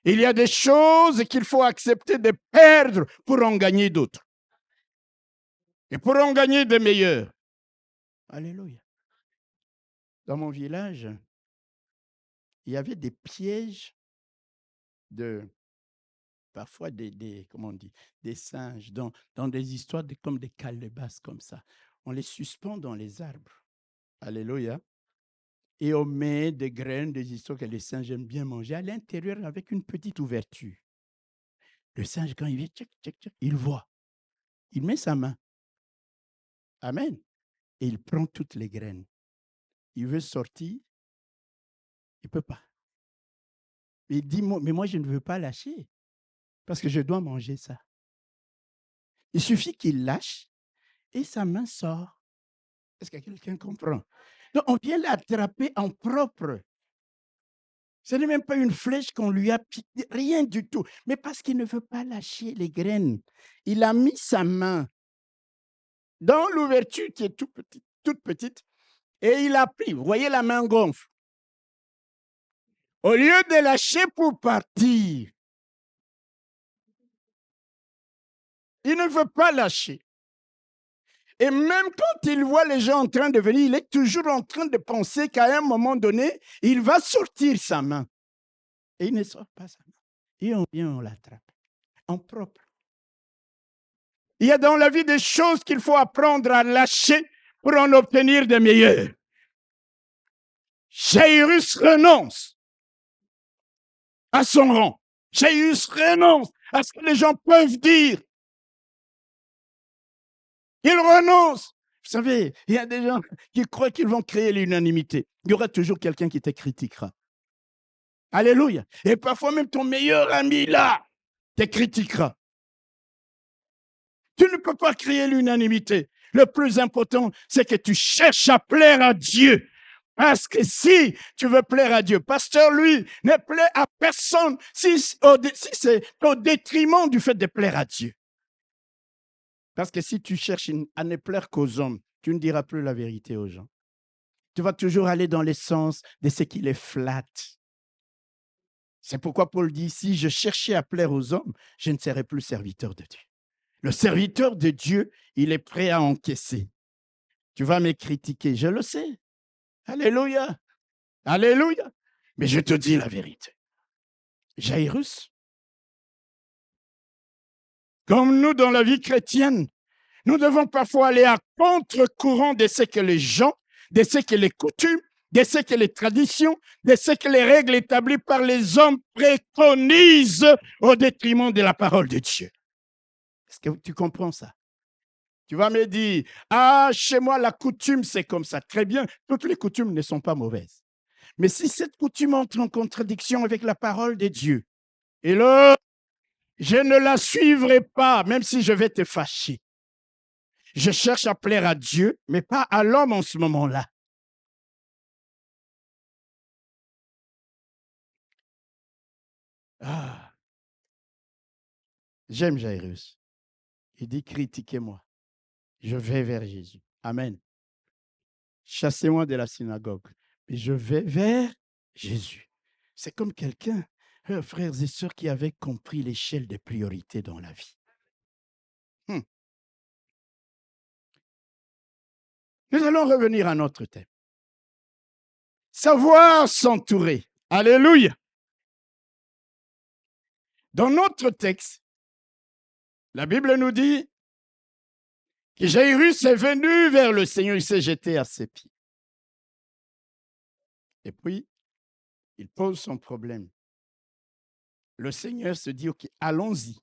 [SPEAKER 2] il y a des choses qu'il faut accepter de perdre pour en gagner d'autres. Et pour en gagner de meilleurs. Alléluia. Dans mon village, il y avait des pièges parfois comment on dit, des singes dans des histoires comme des calebasses comme ça. On les suspend dans les arbres. Alléluia. Et on met des graines, des histoires que les singes aiment bien manger à l'intérieur avec une petite ouverture. Le singe, quand il vient, tchac, tchac, tchac, il voit. Il met sa main. Amen. Et il prend toutes les graines. Il veut sortir. Il ne peut pas. Il dit, mais moi, je ne veux pas lâcher parce que je dois manger ça. Il suffit qu'il lâche et sa main sort. Est-ce que quelqu'un comprend? Donc, on vient l'attraper en propre. Ce n'est même pas une flèche qu'on lui a piquée, rien du tout. Mais parce qu'il ne veut pas lâcher les graines, il a mis sa main dans l'ouverture qui est toute petite, et il a pris. Vous voyez, la main gonfle. Au lieu de lâcher pour partir, il ne veut pas lâcher. Et même quand il voit les gens en train de venir, il est toujours en train de penser qu'à un moment donné, il va sortir sa main. Et il ne sort pas sa main. Et on vient, on l'attrape. En propre. Il y a dans la vie des choses qu'il faut apprendre à lâcher pour en obtenir de meilleures. Jairus renonce à son rang. Jairus renonce à ce que les gens peuvent dire. Il renonce. Vous savez, il y a des gens qui croient qu'ils vont créer l'unanimité. Il y aura toujours quelqu'un qui te critiquera. Alléluia. Et parfois même ton meilleur ami là te critiquera. Tu ne peux pas créer l'unanimité. Le plus important, c'est que tu cherches à plaire à Dieu. Parce que si tu veux plaire à Dieu, pasteur, lui, ne plaît à personne si c'est au détriment du fait de plaire à Dieu. Parce que si tu cherches à ne plaire qu'aux hommes, tu ne diras plus la vérité aux gens. Tu vas toujours aller dans le sens de ce qui les flatte. C'est pourquoi Paul dit, si je cherchais à plaire aux hommes, je ne serais plus serviteur de Dieu. Le serviteur de Dieu, il est prêt à encaisser. Tu vas me critiquer, je le sais. Alléluia. Alléluia. Mais je te dis la vérité. Jairus, comme nous dans la vie chrétienne, nous devons parfois aller à contre-courant de ce que les gens, de ce que les coutumes, de ce que les traditions, de ce que les règles établies par les hommes préconisent au détriment de la parole de Dieu. Est-ce que tu comprends ça? Tu vas me dire, ah, chez moi, la coutume, c'est comme ça. Très bien, toutes les coutumes ne sont pas mauvaises. Mais si cette coutume entre en contradiction avec la parole de Dieu, et là, je ne la suivrai pas, même si je vais te fâcher. Je cherche à plaire à Dieu, mais pas à l'homme en ce moment-là. Ah, j'aime Jairus. Il dit, critiquez-moi. Je vais vers Jésus. Amen. Chassez-moi de la synagogue. Mais je vais vers Jésus. C'est comme quelqu'un, frères et sœurs, qui avait compris l'échelle des priorités dans la vie. Nous allons revenir à notre thème. Savoir s'entourer. Alléluia. Dans notre texte, la Bible nous dit que Jairus est venu vers le Seigneur, il s'est jeté à ses pieds. Et puis, il pose son problème. Le Seigneur se dit, OK, allons-y.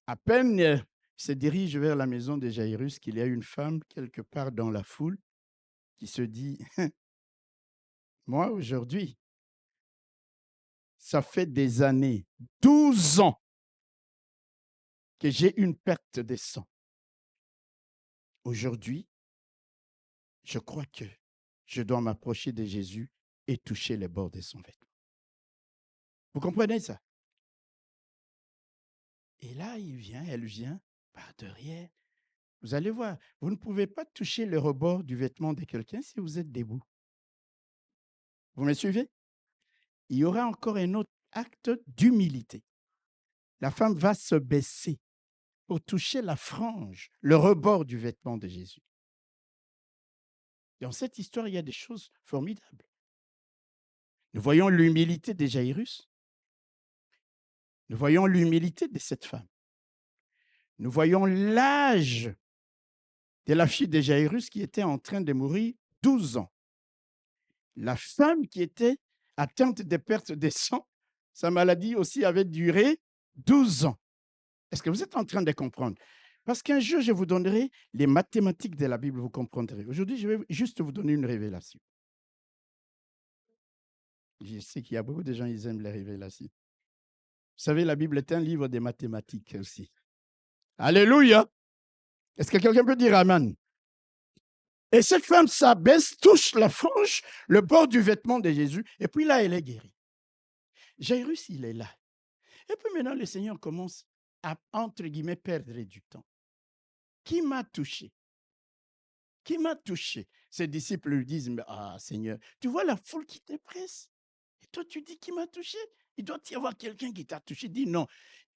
[SPEAKER 2] À peine il se dirige vers la maison de Jairus qu'il y a une femme quelque part dans la foule qui se dit, moi aujourd'hui, ça fait des années, 12 ans, que j'ai une perte de sang. Aujourd'hui, je crois que je dois m'approcher de Jésus et toucher les bords de son vêtement. Vous comprenez ça? Et là, elle vient par derrière. Vous allez voir, vous ne pouvez pas toucher le rebord du vêtement de quelqu'un si vous êtes debout. Vous me suivez? Il y aura encore un autre acte d'humilité. La femme va se baisser pour toucher la frange, le rebord du vêtement de Jésus. Dans cette histoire, il y a des choses formidables. Nous voyons l'humilité de Jairus. Nous voyons l'humilité de cette femme. Nous voyons l'âge de la fille de Jairus qui était en train de mourir, 12 ans. La femme qui était atteinte de perte de sang, sa maladie aussi avait duré 12 ans. Est-ce que vous êtes en train de comprendre? Parce qu'un jour, je vous donnerai les mathématiques de la Bible, vous comprendrez. Aujourd'hui, je vais juste vous donner une révélation. Je sais qu'il y a beaucoup de gens qui aiment les révélations. Vous savez, la Bible est un livre de mathématiques aussi. Alléluia! Est-ce que quelqu'un peut dire Amen? Et cette femme s'abaisse, touche la frange, le bord du vêtement de Jésus, et puis là, elle est guérie. Jairus, il est là. Et puis maintenant, le Seigneur commence à, entre guillemets, perdre du temps. Qui m'a touché? Qui m'a touché? Ses disciples lui disent, ah Seigneur, tu vois la foule qui te presse? Et toi, tu dis qui m'a touché? Il doit y avoir quelqu'un qui t'a touché. Dis non,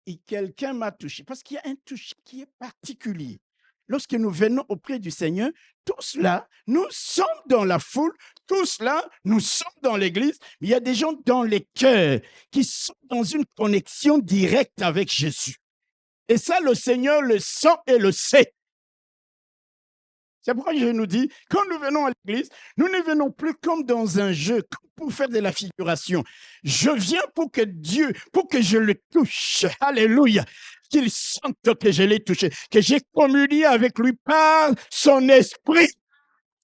[SPEAKER 2] et quelqu'un m'a touché. Parce qu'il y a un toucher qui est particulier. Lorsque nous venons auprès du Seigneur, tous là, nous sommes dans la foule, tous là, nous sommes dans l'église, mais il y a des gens dans les cœurs qui sont dans une connexion directe avec Jésus. Et ça, le Seigneur le sent et le sait. C'est pourquoi je nous dis, quand nous venons à l'église, nous ne venons plus comme dans un jeu, comme pour faire de la figuration. Je viens pour que Dieu, pour que je le touche. Alléluia. Qu'il sente que je l'ai touché, que j'ai communié avec lui par son esprit.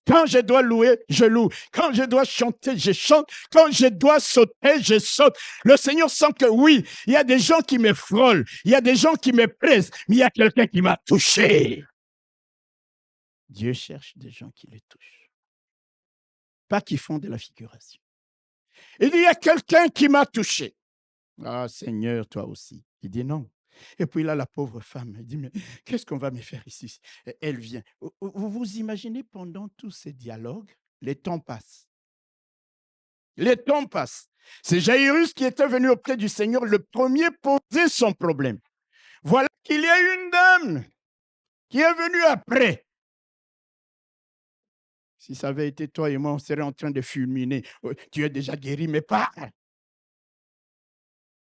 [SPEAKER 2] Quand je dois louer, je loue. Quand je dois chanter, je chante. Quand je dois sauter, je saute. Le Seigneur sent que oui, il y a des gens qui me frôlent, il y a des gens qui me pressent, mais il y a quelqu'un qui m'a touché. Dieu cherche des gens qui le touchent, pas qui font de la figuration. Il dit, il y a quelqu'un qui m'a touché. Ah Seigneur, toi aussi. Il dit non. Et puis là, la pauvre femme, elle dit, mais qu'est-ce qu'on va me faire ici? Elle vient. Vous vous imaginez pendant tous ces dialogues, les temps passent. Les temps passent. C'est Jairus qui était venu auprès du Seigneur, le premier poser son problème. Voilà qu'il y a une dame qui est venue après. Si ça avait été toi et moi, on serait en train de fulminer. Tu es déjà guéri, mais pas.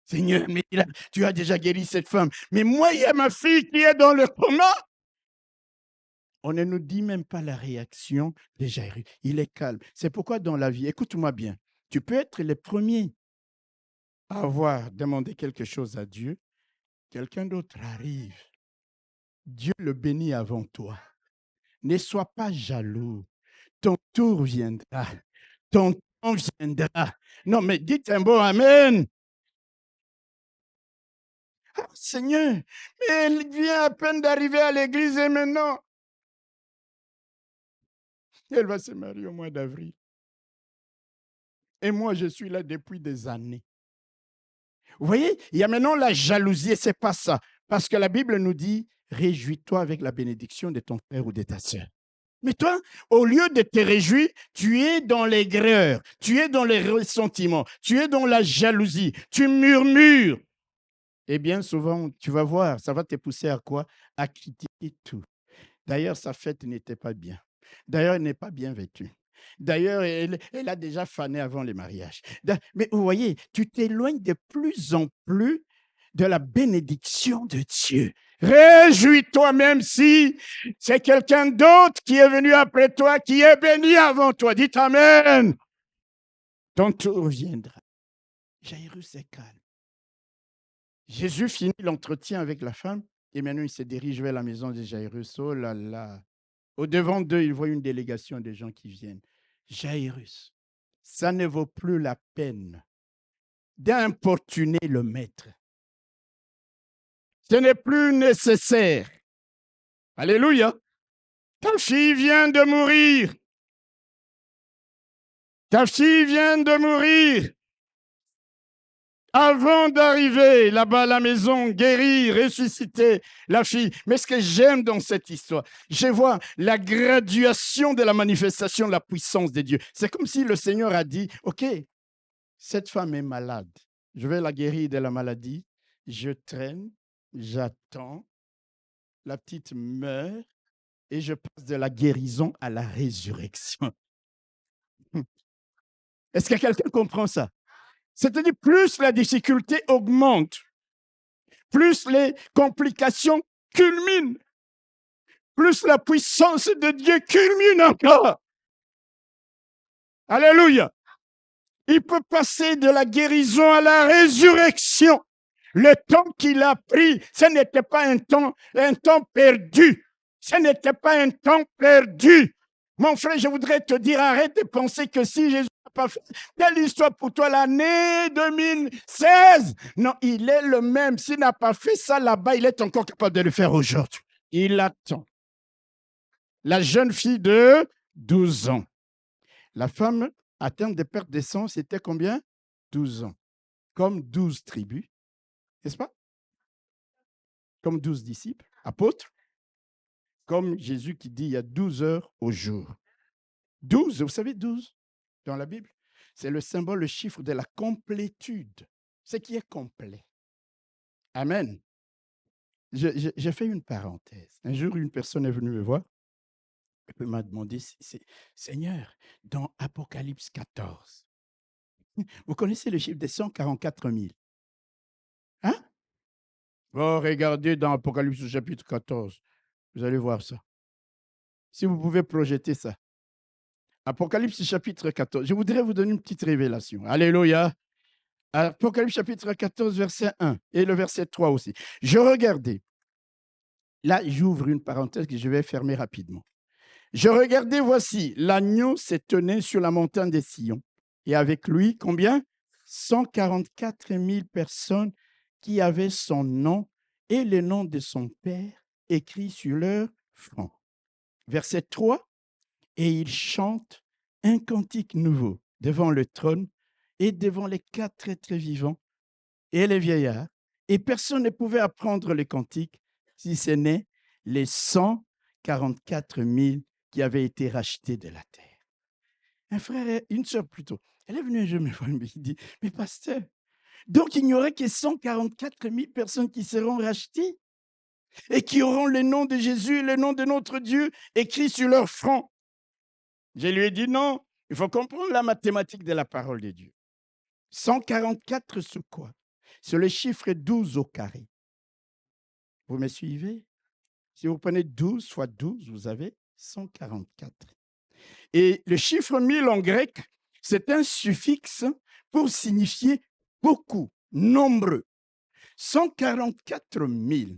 [SPEAKER 2] Seigneur, mais tu as déjà guéri cette femme. Mais moi, il y a ma fille qui est dans le coma. On ne nous dit même pas la réaction de Jairus. Il est calme. C'est pourquoi dans la vie, écoute-moi bien, tu peux être le premier à avoir demandé quelque chose à Dieu. Quelqu'un d'autre arrive. Dieu le bénit avant toi. Ne sois pas jaloux. Ton tour viendra. Ton temps viendra. Non, mais dites un bon Amen. Ah, Seigneur, mais elle vient à peine d'arriver à l'église et maintenant, elle va se marier au mois d'avril. Et moi, je suis là depuis des années. Vous voyez, il y a maintenant la jalousie et ce n'est pas ça. Parce que la Bible nous dit, réjouis-toi avec la bénédiction de ton frère ou de ta sœur. Mais toi, au lieu de te réjouir, tu es dans l'aigreur, tu es dans les ressentiments, tu es dans la jalousie, tu murmures. Et bien souvent, tu vas voir, ça va te pousser à quoi? À critiquer tout. D'ailleurs, sa fête n'était pas bien. D'ailleurs, elle n'est pas bien vêtue. D'ailleurs, elle a déjà fané avant les mariages. Mais vous voyez, tu t'éloignes de plus en plus de la bénédiction de Dieu. Réjouis-toi même si c'est quelqu'un d'autre qui est venu après toi, qui est béni avant toi. Dites Amen. Ton tour viendra. Jairus est calme. Jésus finit l'entretien avec la femme et maintenant il se dirige vers la maison de Jairus. Oh là là. Au-devant d'eux, il voit une délégation de gens qui viennent. Jairus, ça ne vaut plus la peine d'importuner le maître. Ce n'est plus nécessaire. Alléluia. Ta fille vient de mourir. Ta fille vient de mourir. Avant d'arriver là-bas à la maison, guérir, ressusciter la fille. Mais ce que j'aime dans cette histoire, je vois la graduation de la manifestation de la puissance de Dieu. C'est comme si le Seigneur a dit, OK, cette femme est malade. Je vais la guérir de la maladie. Je traîne, j'attends. La petite meurt et je passe de la guérison à la résurrection. Est-ce que quelqu'un comprend ça? C'est-à-dire, plus la difficulté augmente, plus les complications culminent, plus la puissance de Dieu culmine encore. Alléluia. Il peut passer de la guérison à la résurrection. Le temps qu'il a pris, ce n'était pas un temps perdu. Ce n'était pas un temps perdu. Mon frère, je voudrais te dire, arrête de penser que si Jésus n'a pas fait telle histoire pour toi l'année 2016, non, il est le même. S'il n'a pas fait ça là-bas, il est encore capable de le faire aujourd'hui. Il attend. La jeune fille de 12 ans. La femme, à terme de perte de sang, c'était combien? 12 ans. Comme 12 tribus, n'est-ce pas? Comme 12 disciples, apôtres. Comme Jésus qui dit, il y a 12 heures au jour. 12, vous savez 12 dans la Bible, c'est le symbole, le chiffre de la complétude. Ce qui est complet. Amen. J'ai fait une parenthèse. Un jour, une personne est venue me voir et m'a demandé, Seigneur, dans Apocalypse 14, vous connaissez le chiffre des 144 000? Hein? Oh, regardez dans Apocalypse au chapitre 14. Vous allez voir ça. Si vous pouvez projeter ça. Apocalypse chapitre 14. Je voudrais vous donner une petite révélation. Alléluia. Apocalypse chapitre 14, verset 1 et le verset 3 aussi. Je regardais. Là, j'ouvre une parenthèse que je vais fermer rapidement. Je regardais, voici, l'agneau se tenait sur la montagne des Sion. Et avec lui, combien? 144 000 personnes qui avaient son nom et le nom de son Père écrit sur leur front. Verset 3. Et il chante un cantique nouveau devant le trône et devant les 4 êtres vivants et les vieillards. Et personne ne pouvait apprendre le cantique si ce n'est les 144 000 qui avaient été rachetés de la terre. Un frère, une sœur plutôt, elle est venue un jour me voir et me dit, mais pasteur, donc il n'y aurait que 144 000 personnes qui seront rachetées et qui auront le nom de Jésus et le nom de notre Dieu écrit sur leur front. Je lui ai dit non, il faut comprendre la mathématique de la parole de Dieu. 144 sur quoi? Sur le chiffre 12 au carré. Vous me suivez? Si vous prenez 12 fois 12, vous avez 144. Et le chiffre 1000 en grec, c'est un suffixe pour signifier beaucoup, nombreux. 144 000.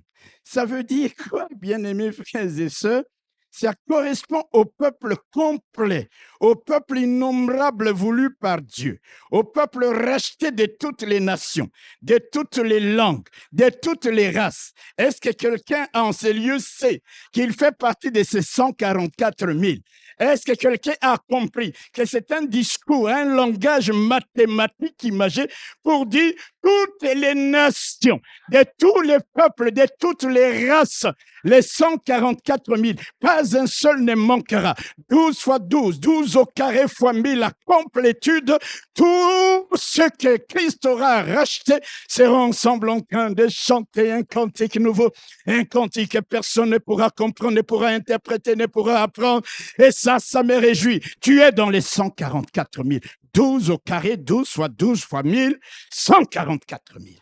[SPEAKER 2] Ça veut dire quoi, bien-aimés frères et sœurs? Ça correspond au peuple complet, au peuple innombrable voulu par Dieu, au peuple racheté de toutes les nations, de toutes les langues, de toutes les races. Est-ce que quelqu'un en ces lieux sait qu'il fait partie de ces 144 000? Est-ce que quelqu'un a compris que c'est un discours, un langage mathématique imagé pour dire toutes les nations, de tous les peuples, de toutes les races, les 144 000, pas un seul ne manquera. 12 fois 12, 12 au carré fois 1000, la complétude. Tous ceux que Christ aura rachetés seront ensemble en train de chanter un cantique nouveau, un cantique que personne ne pourra comprendre, ne pourra interpréter, ne pourra apprendre. Et ça me réjouit. Tu es dans les 144 000. 12 au carré, 12 fois 12 fois 1000, 144 000.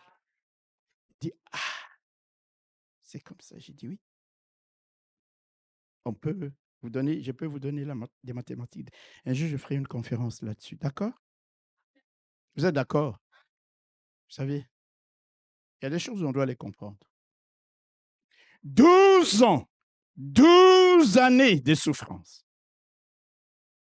[SPEAKER 2] Je dis, c'est comme ça. J'ai dit oui. On peut vous donner, je peux vous donner des mathématiques. Un jour, je ferai une conférence là-dessus. D'accord? Vous êtes d'accord? Vous savez, il y a des choses où on doit les comprendre. 12 ans, 12 années de souffrance.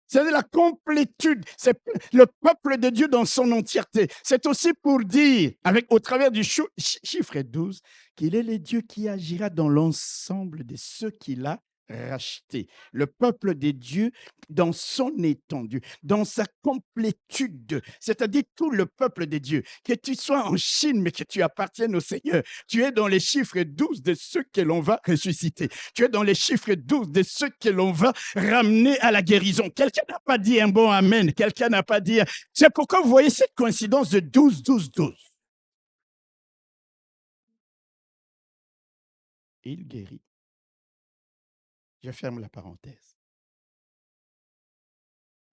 [SPEAKER 2] C'est la complétude, c'est le peuple de Dieu dans son entièreté. C'est aussi pour dire, au travers du chiffre 12, qu'il est le Dieu qui agira dans l'ensemble de ceux qu'il a rachetés. Le peuple de Dieu dans son étendue, dans sa complétude, c'est-à-dire tout le peuple de Dieu. Que tu sois en Chine, mais que tu appartiennes au Seigneur. Tu es dans les chiffres 12 de ceux que l'on va ressusciter. Tu es dans les chiffres 12 de ceux que l'on va ramener à la guérison. Quelqu'un n'a pas dit un bon amen. Quelqu'un n'a pas dit... C'est pourquoi vous voyez cette coïncidence de 12, 12, 12. Il guérit. Je ferme la parenthèse.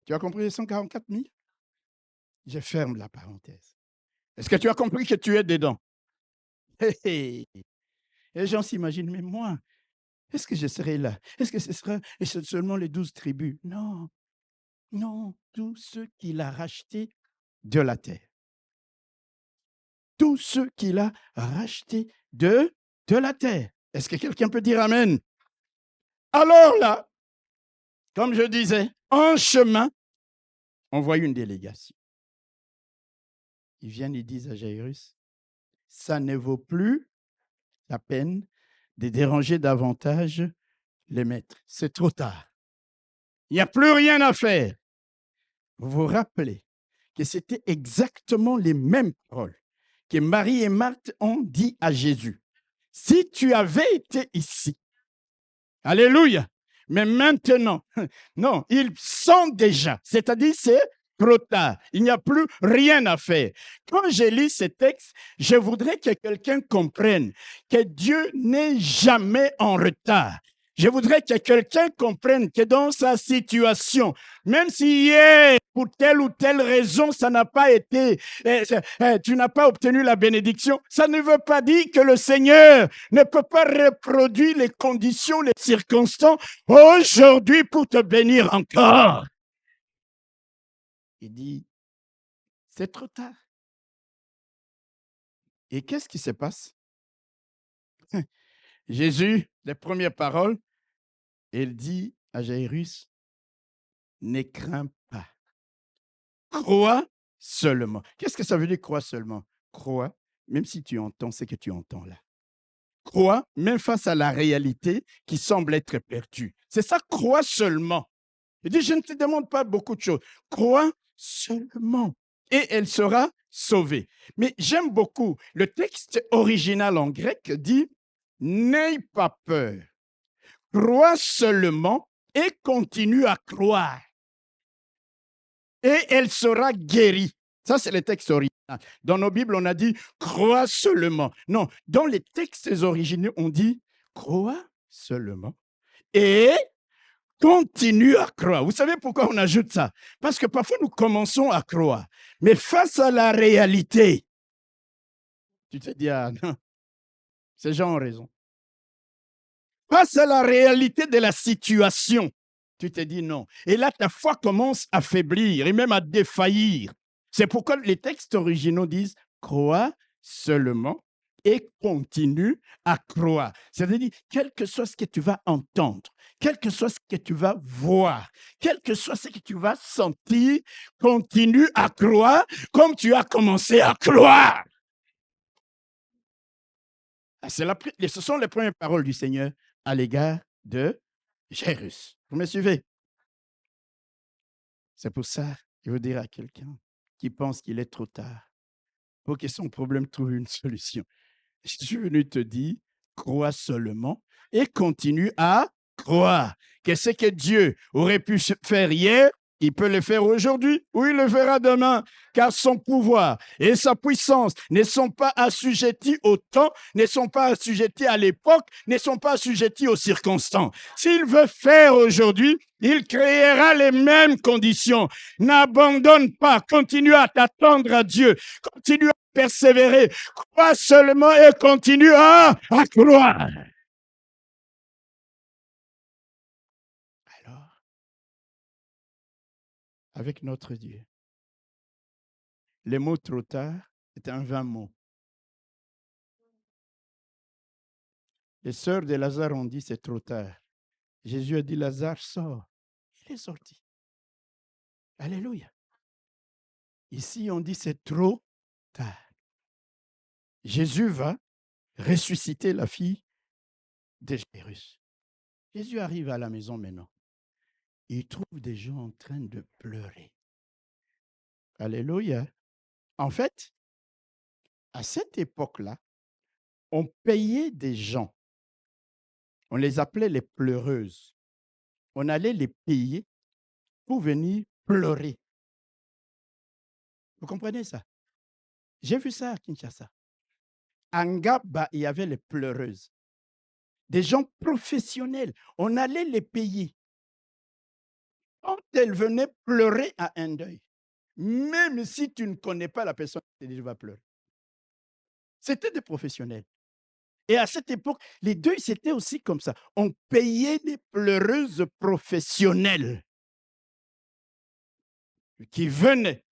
[SPEAKER 2] Tu as compris les 144 000? Je ferme la parenthèse. Est-ce que tu as compris que tu es dedans? Et les gens s'imaginent, mais moi, est-ce que je serai là? Est-ce que ce sera seulement les 12 tribus? Non, non, tous ceux qu'il a rachetés de la terre. Tous ceux qu'il a rachetés de la terre. Est-ce que quelqu'un peut dire amen? Alors là, comme je disais, en chemin, on voit une délégation. Ils viennent, ils disent à Jairus, ça ne vaut plus la peine de déranger davantage les maîtres. C'est trop tard. Il n'y a plus rien à faire. Vous vous rappelez que c'était exactement les mêmes paroles que Marie et Marthe ont dit à Jésus. Si tu avais été ici, alléluia, mais maintenant, non, ils sont déjà, c'est-à-dire c'est trop tard, il n'y a plus rien à faire. Quand je lis ces textes, je voudrais que quelqu'un comprenne que Dieu n'est jamais en retard. Je voudrais que quelqu'un comprenne que dans sa situation, même si hier, pour telle ou telle raison, ça n'a pas été, tu n'as pas obtenu la bénédiction, ça ne veut pas dire que le Seigneur ne peut pas reproduire les conditions, les circonstances aujourd'hui pour te bénir encore. Il dit, c'est trop tard. Et qu'est-ce qui se passe? Jésus, les premières paroles, il dit à Jairus, ne crains pas. Crois seulement. Qu'est-ce que ça veut dire crois seulement? Crois, même si tu entends ce que tu entends là. Crois, même face à la réalité qui semble être perdue. C'est ça, crois seulement. Il dit, je ne te demande pas beaucoup de choses. Crois seulement. Et elle sera sauvée. Mais j'aime beaucoup, le texte original en grec dit, n'aie pas peur. Crois seulement et continue à croire. Et elle sera guérie. Ça, c'est le texte original. Dans nos Bibles, on a dit crois seulement. Non, dans les textes originaux, on dit crois seulement et continue à croire. Vous savez pourquoi on ajoute ça? Parce que parfois, nous commençons à croire. Mais face à la réalité, tu te dis, ah non, ces gens ont raison. Face à la réalité de la situation, tu te dis non. Et là, ta foi commence à faiblir et même à défaillir. C'est pourquoi les textes originaux disent crois seulement et continue à croire. C'est-à-dire, quel que soit ce que tu vas entendre, quel que soit ce que tu vas voir, quel que soit ce que tu vas sentir, continue à croire comme tu as commencé à croire. Ce sont les premières paroles du Seigneur à l'égard de Jairus. Vous me suivez? C'est pour ça, je veux dire à quelqu'un qui pense qu'il est trop tard pour que son problème trouve une solution. Je suis venu te dire, crois seulement et continue à croire que ce que Dieu aurait pu faire hier, il peut le faire aujourd'hui ou il le fera demain, car son pouvoir et sa puissance ne sont pas assujettis au temps, ne sont pas assujettis à l'époque, ne sont pas assujettis aux circonstances. S'il veut faire aujourd'hui, il créera les mêmes conditions. N'abandonne pas, continue à t'attendre à Dieu, continue à persévérer, crois seulement et continue à croire. Alors, avec notre Dieu, le mot trop tard est un vain mot. Les sœurs de Lazare ont dit c'est trop tard. Jésus a dit Lazare sort. Il est sorti. Alléluia. Ici on dit c'est trop tard. Jésus va ressusciter la fille de Jairus. Jésus arrive à la maison maintenant. Il trouve des gens en train de pleurer. Alléluia. En fait, à cette époque-là, on payait des gens. On les appelait les pleureuses. On allait les payer pour venir pleurer. Vous comprenez ça? J'ai vu ça à Kinshasa. À Ngaba, il y avait les pleureuses. Des gens professionnels. On allait les payer. Quand elles venaient pleurer à un deuil, même si tu ne connais pas la personne, tu te dis, je vais pleurer. C'était des professionnels. Et à cette époque, les deuils, c'était aussi comme ça. On payait des pleureuses professionnelles qui venaient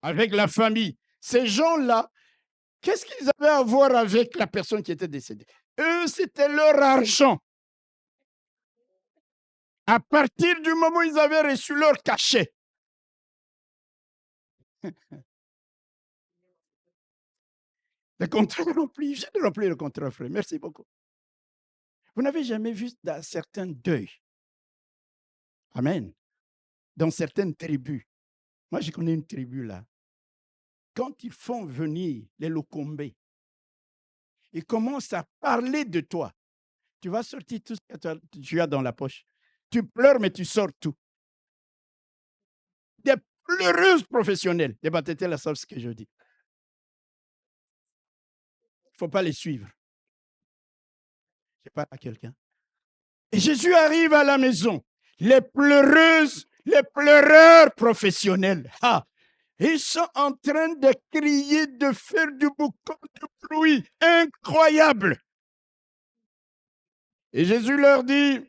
[SPEAKER 2] avec la famille. Ces gens-là, qu'est-ce qu'ils avaient à voir avec la personne qui était décédée? Eux, c'était leur argent. À partir du moment où ils avaient reçu leur cachet, le contrat rempli, j'ai rempli le contrat, frère. Merci beaucoup. Vous n'avez jamais vu dans certains deuils, amen, dans certaines tribus. Moi, je connais une tribu là. Quand ils font venir les Lokombés, ils commencent à parler de toi. Tu vas sortir tout ce que tu as dans la poche. Tu pleures, mais tu sors tout. Des pleureuses professionnelles. Débattez la sorte ce que je dis. Il ne faut pas les suivre. Je parle à quelqu'un. Et Jésus arrive à la maison. Les pleureuses, les pleureurs professionnels, ils sont en train de crier, de faire du boucan de bruit incroyable. Et Jésus leur dit,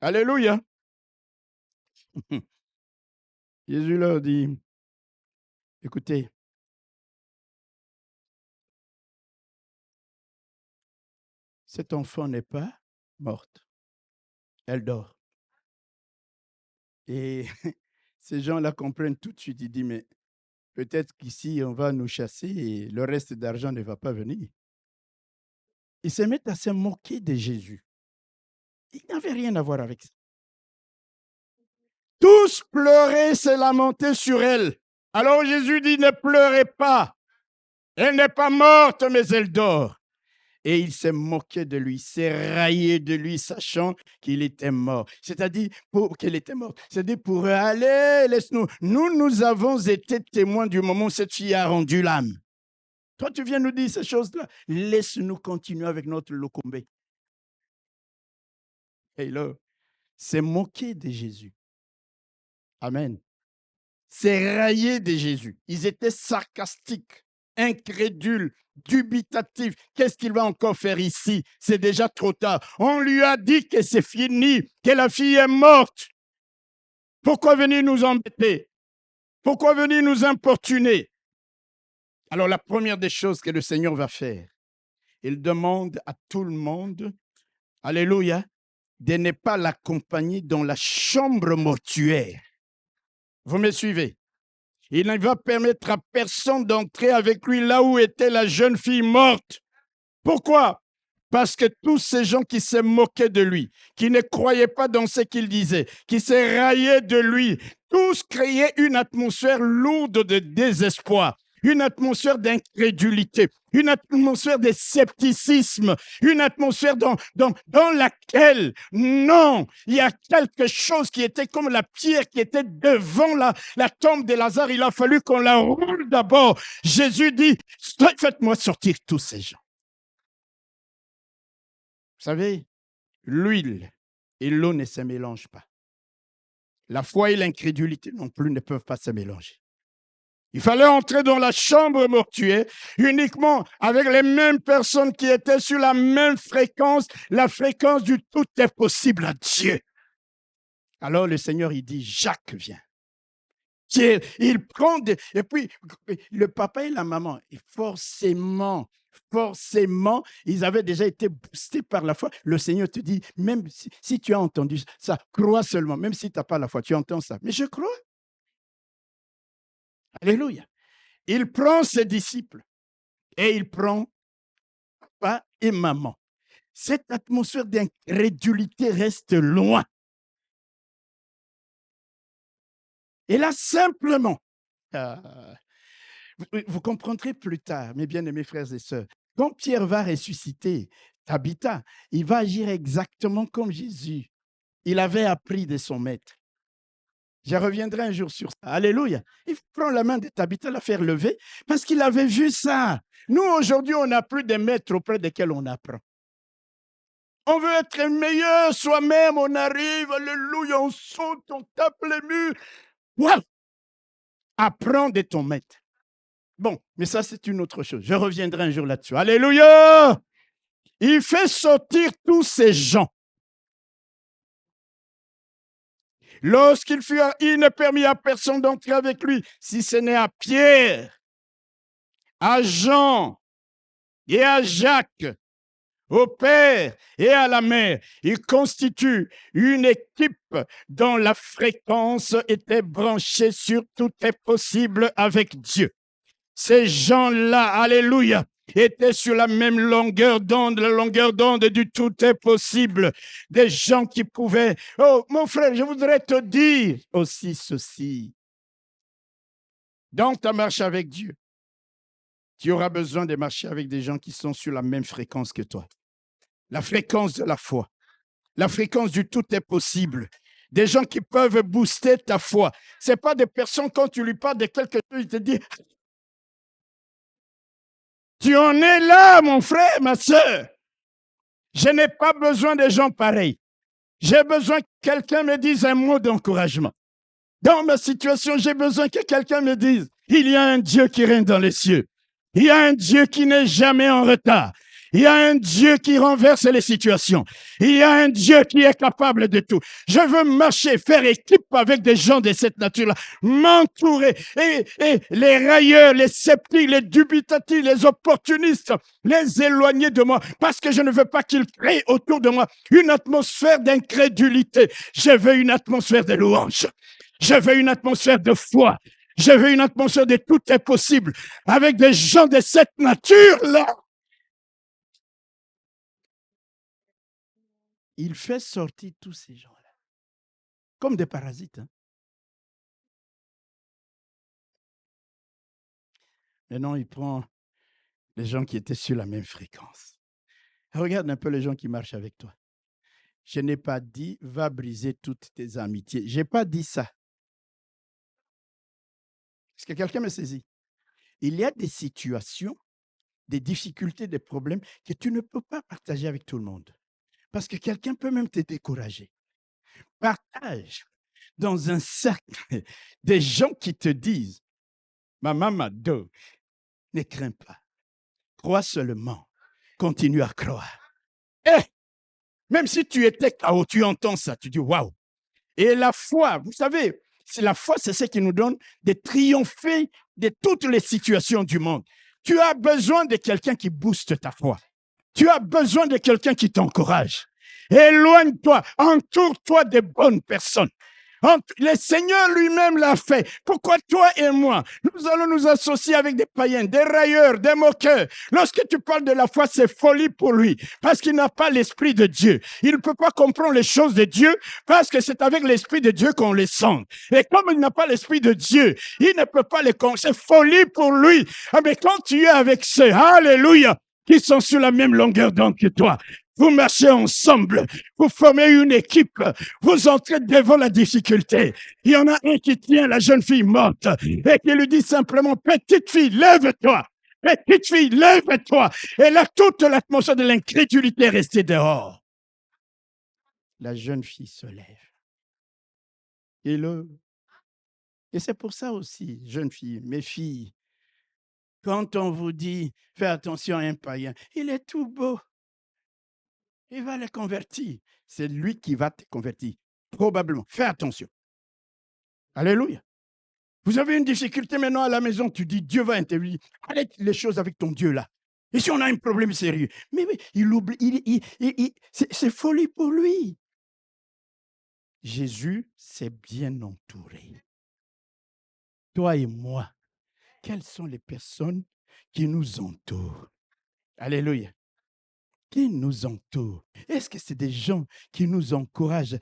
[SPEAKER 2] Alléluia. Jésus leur dit, écoutez, cet enfant n'est pas morte, elle dort. Et ces gens-là comprennent tout de suite. Ils disent, mais peut-être qu'ici, on va nous chasser et le reste d'argent ne va pas venir. Ils se mettent à se moquer de Jésus. Il n'avait rien à voir avec ça. Tous pleuraient, se lamentaient sur elle. Alors Jésus dit, ne pleurez pas. Elle n'est pas morte, mais elle dort. Et il s'est moqué de lui, s'est raillé de lui, sachant qu'il était mort. C'est-à-dire qu'il était mort. C'est-à-dire pour eux, allez, laisse-nous. Nous avons été témoins du moment où cette fille a rendu l'âme. Toi, tu viens nous dire ces choses-là. Laisse-nous continuer avec notre locombé. Et là, s'est moqué de Jésus. Amen. S'est raillé de Jésus. Ils étaient sarcastiques, incrédules, dubitatifs. Qu'est-ce qu'il va encore faire ici? C'est déjà trop tard. On lui a dit que c'est fini, que la fille est morte. Pourquoi venir nous embêter? Pourquoi venir nous importuner? Alors la première des choses que le Seigneur va faire, il demande à tout le monde, alléluia, de ne pas l'accompagner dans la chambre mortuaire. Vous me suivez? Il ne va permettre à personne d'entrer avec lui là où était la jeune fille morte. Pourquoi? Parce que tous ces gens qui se moquaient de lui, qui ne croyaient pas dans ce qu'il disait, qui se raillaient de lui, tous créaient une atmosphère lourde de désespoir, une atmosphère d'incrédulité, une atmosphère de scepticisme, une atmosphère dans laquelle, non, il y a quelque chose qui était comme la pierre qui était devant la tombe de Lazare. Il a fallu qu'on la roule d'abord. Jésus dit, faites-moi sortir tous ces gens. Vous savez, l'huile et l'eau ne se mélangent pas. La foi et l'incrédulité non plus ne peuvent pas se mélanger. Il fallait entrer dans la chambre mortuaire uniquement avec les mêmes personnes qui étaient sur la même fréquence, la fréquence du tout est possible à Dieu. Alors le Seigneur, il dit, Jacques, viens. Il prend et puis le papa et la maman, et forcément, ils avaient déjà été boostés par la foi. Le Seigneur te dit, même si tu as entendu ça, crois seulement, même si tu n'as pas la foi, tu entends ça. Mais je crois. Alléluia. Il prend ses disciples et il prend papa et maman. Cette atmosphère d'incrédulité reste loin. Et là, simplement, vous comprendrez plus tard, mes bien-aimés frères et sœurs, quand Pierre va ressusciter Tabitha, il va agir exactement comme Jésus. Il avait appris de son maître. Je reviendrai un jour sur ça. Alléluia. Il prend la main de Tabitha, la faire lever, parce qu'il avait vu ça. Nous, aujourd'hui, on n'a plus de maîtres auprès desquels on apprend. On veut être meilleur soi-même, on arrive, alléluia, on saute, on tape les murs. Wow! Apprends de ton maître. Bon, mais ça, c'est une autre chose. Je reviendrai un jour là-dessus. Alléluia! Il fait sortir tous ces gens. Lorsqu'il fut, il ne permit à personne d'entrer avec lui, si ce n'est à Pierre, à Jean et à Jacques, au père et à la mère. Il constitue une équipe dont la fréquence était branchée sur tout est possible avec Dieu. Ces gens-là, alléluia, étaient sur la même longueur d'onde, la longueur d'onde du tout est possible. Des gens qui pouvaient, oh mon frère, je voudrais te dire aussi ceci. Dans ta marche avec Dieu, tu auras besoin de marcher avec des gens qui sont sur la même fréquence que toi. La fréquence de la foi, la fréquence du tout est possible. Des gens qui peuvent booster ta foi. Ce n'est pas des personnes, quand tu lui parles de quelque chose, il te dit, tu en es là, mon frère, ma soeur. Je n'ai pas besoin de gens pareils. J'ai besoin que quelqu'un me dise un mot d'encouragement. Dans ma situation, j'ai besoin que quelqu'un me dise, il y a un Dieu qui règne dans les cieux. Il y a un Dieu qui n'est jamais en retard. Il y a un Dieu qui renverse les situations. Il y a un Dieu qui est capable de tout. Je veux marcher, faire équipe avec des gens de cette nature-là, m'entourer. Et les railleurs, les sceptiques, les dubitatifs, les opportunistes, les éloigner de moi, parce que je ne veux pas qu'ils créent autour de moi une atmosphère d'incrédulité. Je veux une atmosphère de louange. Je veux une atmosphère de foi. Je veux une atmosphère de tout est possible avec des gens de cette nature-là. Il fait sortir tous ces gens-là comme des parasites. Maintenant, il prend les gens qui étaient sur la même fréquence. Regarde un peu les gens qui marchent avec toi. Je n'ai pas dit, va briser toutes tes amitiés. Je n'ai pas dit ça. Est-ce que quelqu'un me saisit? Il y a des situations, des difficultés, des problèmes que tu ne peux pas partager avec tout le monde. Parce que quelqu'un peut même te décourager. Partage dans un cercle des gens qui te disent, Maman Mado, ne crains pas, crois seulement, continue à croire. Et même si tu étais KO, tu entends ça, tu dis waouh. Et la foi, vous savez, la foi, c'est ce qui nous donne de triompher de toutes les situations du monde. Tu as besoin de quelqu'un qui booste ta foi. Tu as besoin de quelqu'un qui t'encourage. Éloigne-toi, entoure-toi de bonnes personnes. Le Seigneur lui-même l'a fait. Pourquoi toi et moi, nous allons nous associer avec des païens, des railleurs, des moqueurs? Lorsque tu parles de la foi, c'est folie pour lui, parce qu'il n'a pas l'Esprit de Dieu. Il ne peut pas comprendre les choses de Dieu, parce que c'est avec l'Esprit de Dieu qu'on les sent. Et comme il n'a pas l'Esprit de Dieu, il ne peut pas les comprendre. C'est folie pour lui. Ah, mais quand tu es avec ceux, alléluia, qui sont sur la même longueur d'onde que toi, vous marchez ensemble, vous formez une équipe, vous entrez devant la difficulté. Il y en a un qui tient la jeune fille morte et qui lui dit simplement, petite fille, lève-toi. Petite fille, lève-toi. Et là, toute l'atmosphère de l'incrédulité est restée dehors. La jeune fille se lève. Et c'est pour ça aussi, jeune fille, mes filles, quand on vous dit, fais attention à un païen, il est tout beau. Il va les convertir. C'est lui qui va te convertir. Probablement. Fais attention. Alléluia. Vous avez une difficulté maintenant à la maison, tu dis Dieu va intervenir. Arrête les choses avec ton Dieu là. Et si on a un problème sérieux? Mais il oublie, c'est folie pour lui. Jésus s'est bien entouré. Toi et moi, quelles sont les personnes qui nous entourent? Alléluia. Qui nous entoure? Est-ce que c'est des gens qui nous encouragent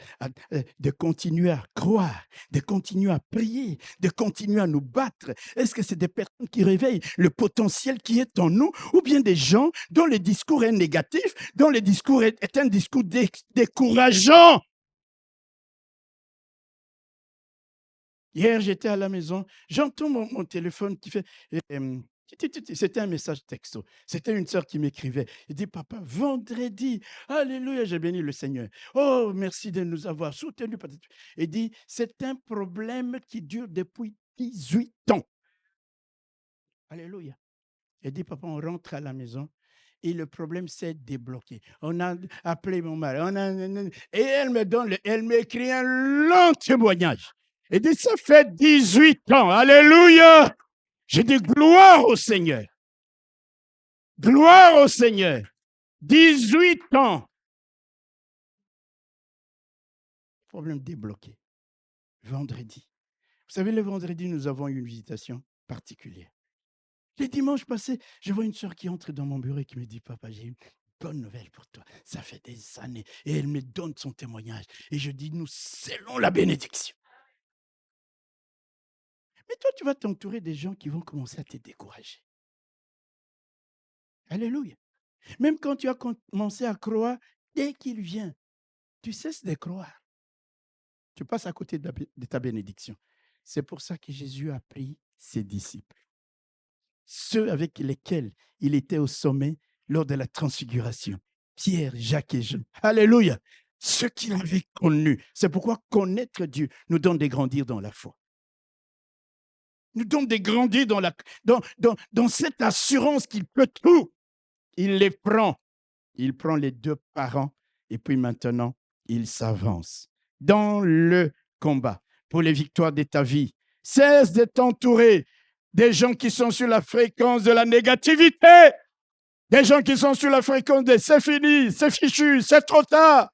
[SPEAKER 2] de continuer à croire, de continuer à prier, de continuer à nous battre? Est-ce que c'est des personnes qui réveillent le potentiel qui est en nous, ou bien des gens dont le discours est négatif, dont le discours est un discours décourageant? Hier, j'étais à la maison, j'entends mon téléphone qui fait... C'était un message texto. C'était une sœur qui m'écrivait. Il dit, papa, vendredi, alléluia, j'ai béni le Seigneur. Oh, merci de nous avoir soutenus. Il dit, c'est un problème qui dure depuis 18 ans. Alléluia. Il dit, papa, on rentre à la maison et le problème s'est débloqué. On a appelé mon mari. Et elle m'écrit un long témoignage. Il dit, ça fait 18 ans. Alléluia. J'ai dit gloire au Seigneur. Gloire au Seigneur. 18 ans. Problème débloqué. Vendredi. Vous savez, le vendredi, nous avons eu une visitation particulière. Les dimanches passés, je vois une sœur qui entre dans mon bureau et qui me dit, papa, j'ai une bonne nouvelle pour toi. Ça fait des années. Et elle me donne son témoignage. Et je dis, nous scellons la bénédiction. Mais toi, tu vas t'entourer des gens qui vont commencer à te décourager. Alléluia. Même quand tu as commencé à croire, dès qu'il vient, tu cesses de croire. Tu passes à côté de ta bénédiction. C'est pour ça que Jésus a pris ses disciples, ceux avec lesquels il était au sommet lors de la transfiguration. Pierre, Jacques et Jean. Alléluia. Ceux qui l'avaient connu. C'est pourquoi connaître Dieu nous donne de grandir dans la foi. Nous donne de grandir dans cette assurance qu'il peut tout. Il les prend. Il prend les deux parents et puis maintenant, il s'avance dans le combat pour les victoires de ta vie. Cesse de t'entourer des gens qui sont sur la fréquence de la négativité, des gens qui sont sur la fréquence de c'est fini, c'est fichu, c'est trop tard.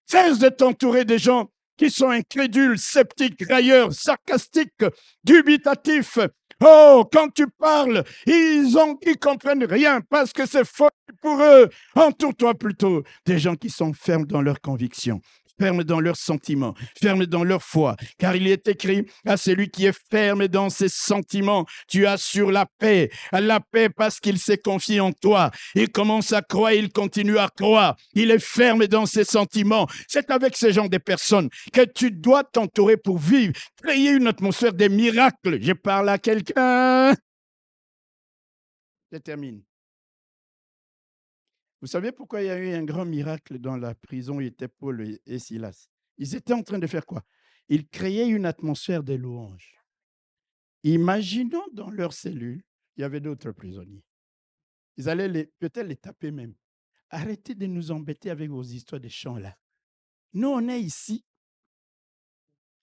[SPEAKER 2] Cesse de t'entourer des gens qui sont incrédules, sceptiques, railleurs, sarcastiques, dubitatifs. Oh, quand tu parles, ils comprennent rien parce que c'est faux pour eux. Entoure-toi plutôt des gens qui sont fermes dans leurs convictions, fermes dans leurs sentiments, fermes dans leur foi. Car il est écrit à celui qui est ferme dans ses sentiments, tu assures la paix parce qu'il s'est confié en toi. Il commence à croire, il continue à croire. Il est ferme dans ses sentiments. C'est avec ce genre de personnes que tu dois t'entourer pour vivre, créer une atmosphère de miracles. Je parle à quelqu'un. Je termine. Vous savez pourquoi il y a eu un grand miracle dans la prison où étaient Paul et Silas? Ils étaient en train de faire quoi? Ils créaient une atmosphère de louange. Imaginons dans leur cellule, il y avait d'autres prisonniers. Ils allaient peut-être les taper même. Arrêtez de nous embêter avec vos histoires de chants là. Nous, on est ici,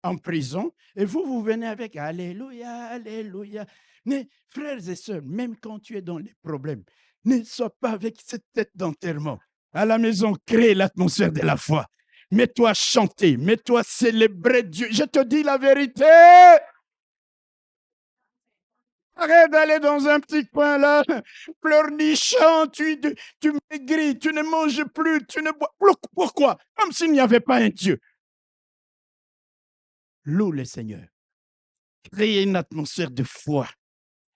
[SPEAKER 2] en prison, et vous venez avec Alléluia, Alléluia. Mais frères et sœurs, même quand tu es dans les problèmes, ne sois pas avec cette tête d'enterrement. À la maison, crée l'atmosphère de la foi. Mets-toi à chanter, mets-toi à célébrer Dieu. Je te dis la vérité. Arrête d'aller dans un petit coin là, pleurnichant, tu maigris, tu ne manges plus, tu ne bois. Pourquoi? Comme s'il n'y avait pas un Dieu. Loue le Seigneur. Créez une atmosphère de foi.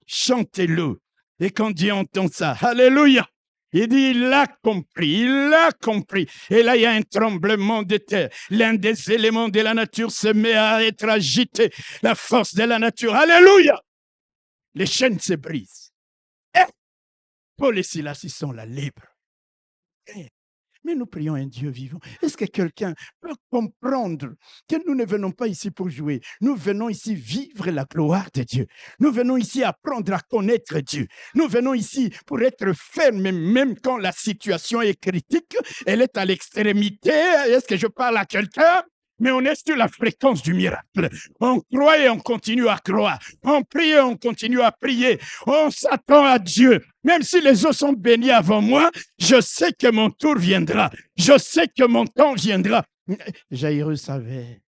[SPEAKER 2] Chantez-le. Et quand Dieu entend ça, Alléluia, il dit, il l'a compris, il l'a compris. Et là, il y a un tremblement de terre. L'un des éléments de la nature se met à être agité. La force de la nature, Alléluia. Les chaînes se brisent. Et Paul et Silas, ils sont là, libres. Mais nous prions un Dieu vivant. Est-ce que quelqu'un peut comprendre que nous ne venons pas ici pour jouer? Nous venons ici vivre la gloire de Dieu. Nous venons ici apprendre à connaître Dieu. Nous venons ici pour être fermes, même quand la situation est critique, elle est à l'extrémité. Est-ce que je parle à quelqu'un? Mais on est sur la fréquence du miracle. On croit et on continue à croire. On prie et on continue à prier. On s'attend à Dieu. Même si les autres sont bénis avant moi, je sais que mon tour viendra. Je sais que mon temps viendra. Jairus savait.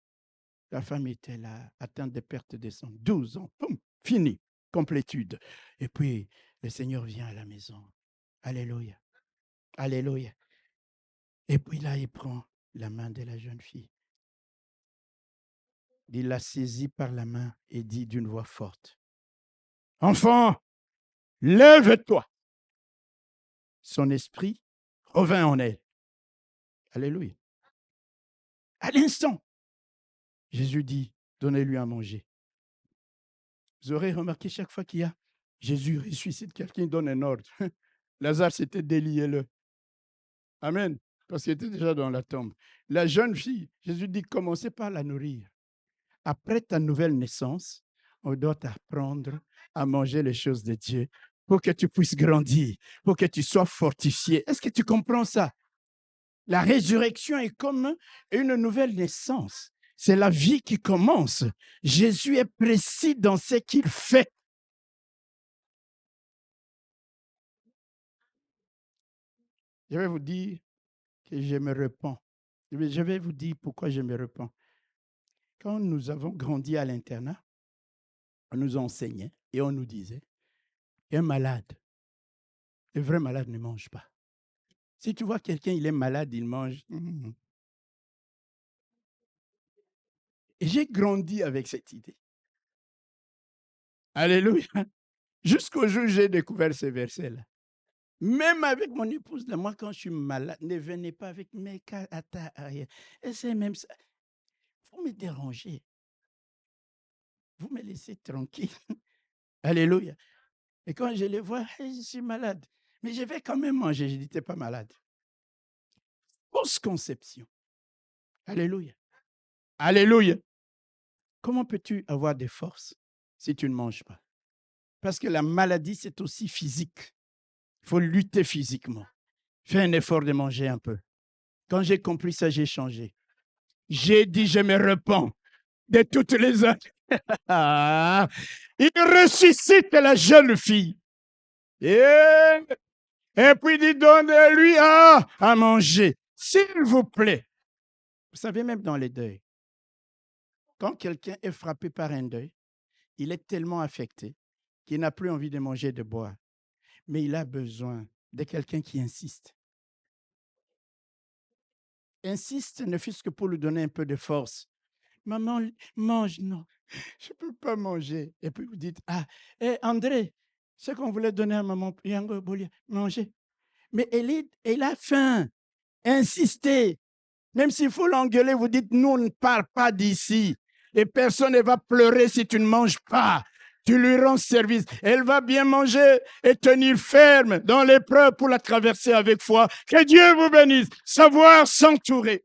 [SPEAKER 2] La femme était là, atteinte de perte de sang. 12 ans. Boum, fini. Complétude. Et puis, le Seigneur vient à la maison. Alléluia. Alléluia. Et puis là, il prend la main de la jeune fille. Il la saisit par la main et dit d'une voix forte, « Enfant, lève-toi !» Son esprit revint en elle. Alléluia. À l'instant, Jésus dit, « Donnez-lui à manger. » Vous aurez remarqué chaque fois qu'il y a Jésus ressuscite, quelqu'un donne un ordre. Lazare s'était délié le. Amen. Parce qu'il était déjà dans la tombe. La jeune fille, Jésus dit, commencez par la nourrir. Après ta nouvelle naissance, on doit t'apprendre à manger les choses de Dieu pour que tu puisses grandir, pour que tu sois fortifié. Est-ce que tu comprends ça? La résurrection est comme une nouvelle naissance. C'est la vie qui commence. Jésus est précis dans ce qu'il fait. Je vais vous dire que je me repens. Je vais vous dire pourquoi je me repens. Quand nous avons grandi à l'internat, on nous enseignait et on nous disait qu'un malade, le vrai malade ne mange pas. Si tu vois quelqu'un, il est malade, il mange. Et j'ai grandi avec cette idée. Alléluia. Jusqu'au jour où j'ai découvert ces versets-là. Même avec mon épouse, là, moi, quand je suis malade, ne venez pas avec mes cas à ta arrière. Et c'est même ça. Vous me dérangez. Vous me laissez tranquille. Alléluia. Et quand je les vois, je suis malade. Mais je vais quand même manger. Je dis, tu n'es pas malade. fausse conception. Alléluia. Alléluia. Comment peux-tu avoir des forces si tu ne manges pas? Parce que la maladie, c'est aussi physique. Il faut lutter physiquement. Fais un effort de manger un peu. Quand j'ai compris ça, j'ai changé. J'ai dit, je me repens de toutes les heures. Il ressuscite la jeune fille. Et puis il donne-lui à manger. S'il vous plaît. Vous savez, même dans les deuils, quand quelqu'un est frappé par un deuil, il est tellement affecté qu'il n'a plus envie de manger et de boire. Mais il a besoin de quelqu'un qui insiste. Insiste, ne fût-ce que pour lui donner un peu de force. Maman, mange. Non, je ne peux pas manger. Et puis vous dites, André, ce qu'on voulait donner à maman, manger. Mais elle a faim. Insistez. Même s'il faut l'engueuler, vous dites, nous, on ne part pas d'ici. Et personne ne va pleurer si tu ne manges pas. Tu lui rends service. Elle va bien manger et tenir ferme dans l'épreuve pour la traverser avec foi. Que Dieu vous bénisse. Savoir s'entourer.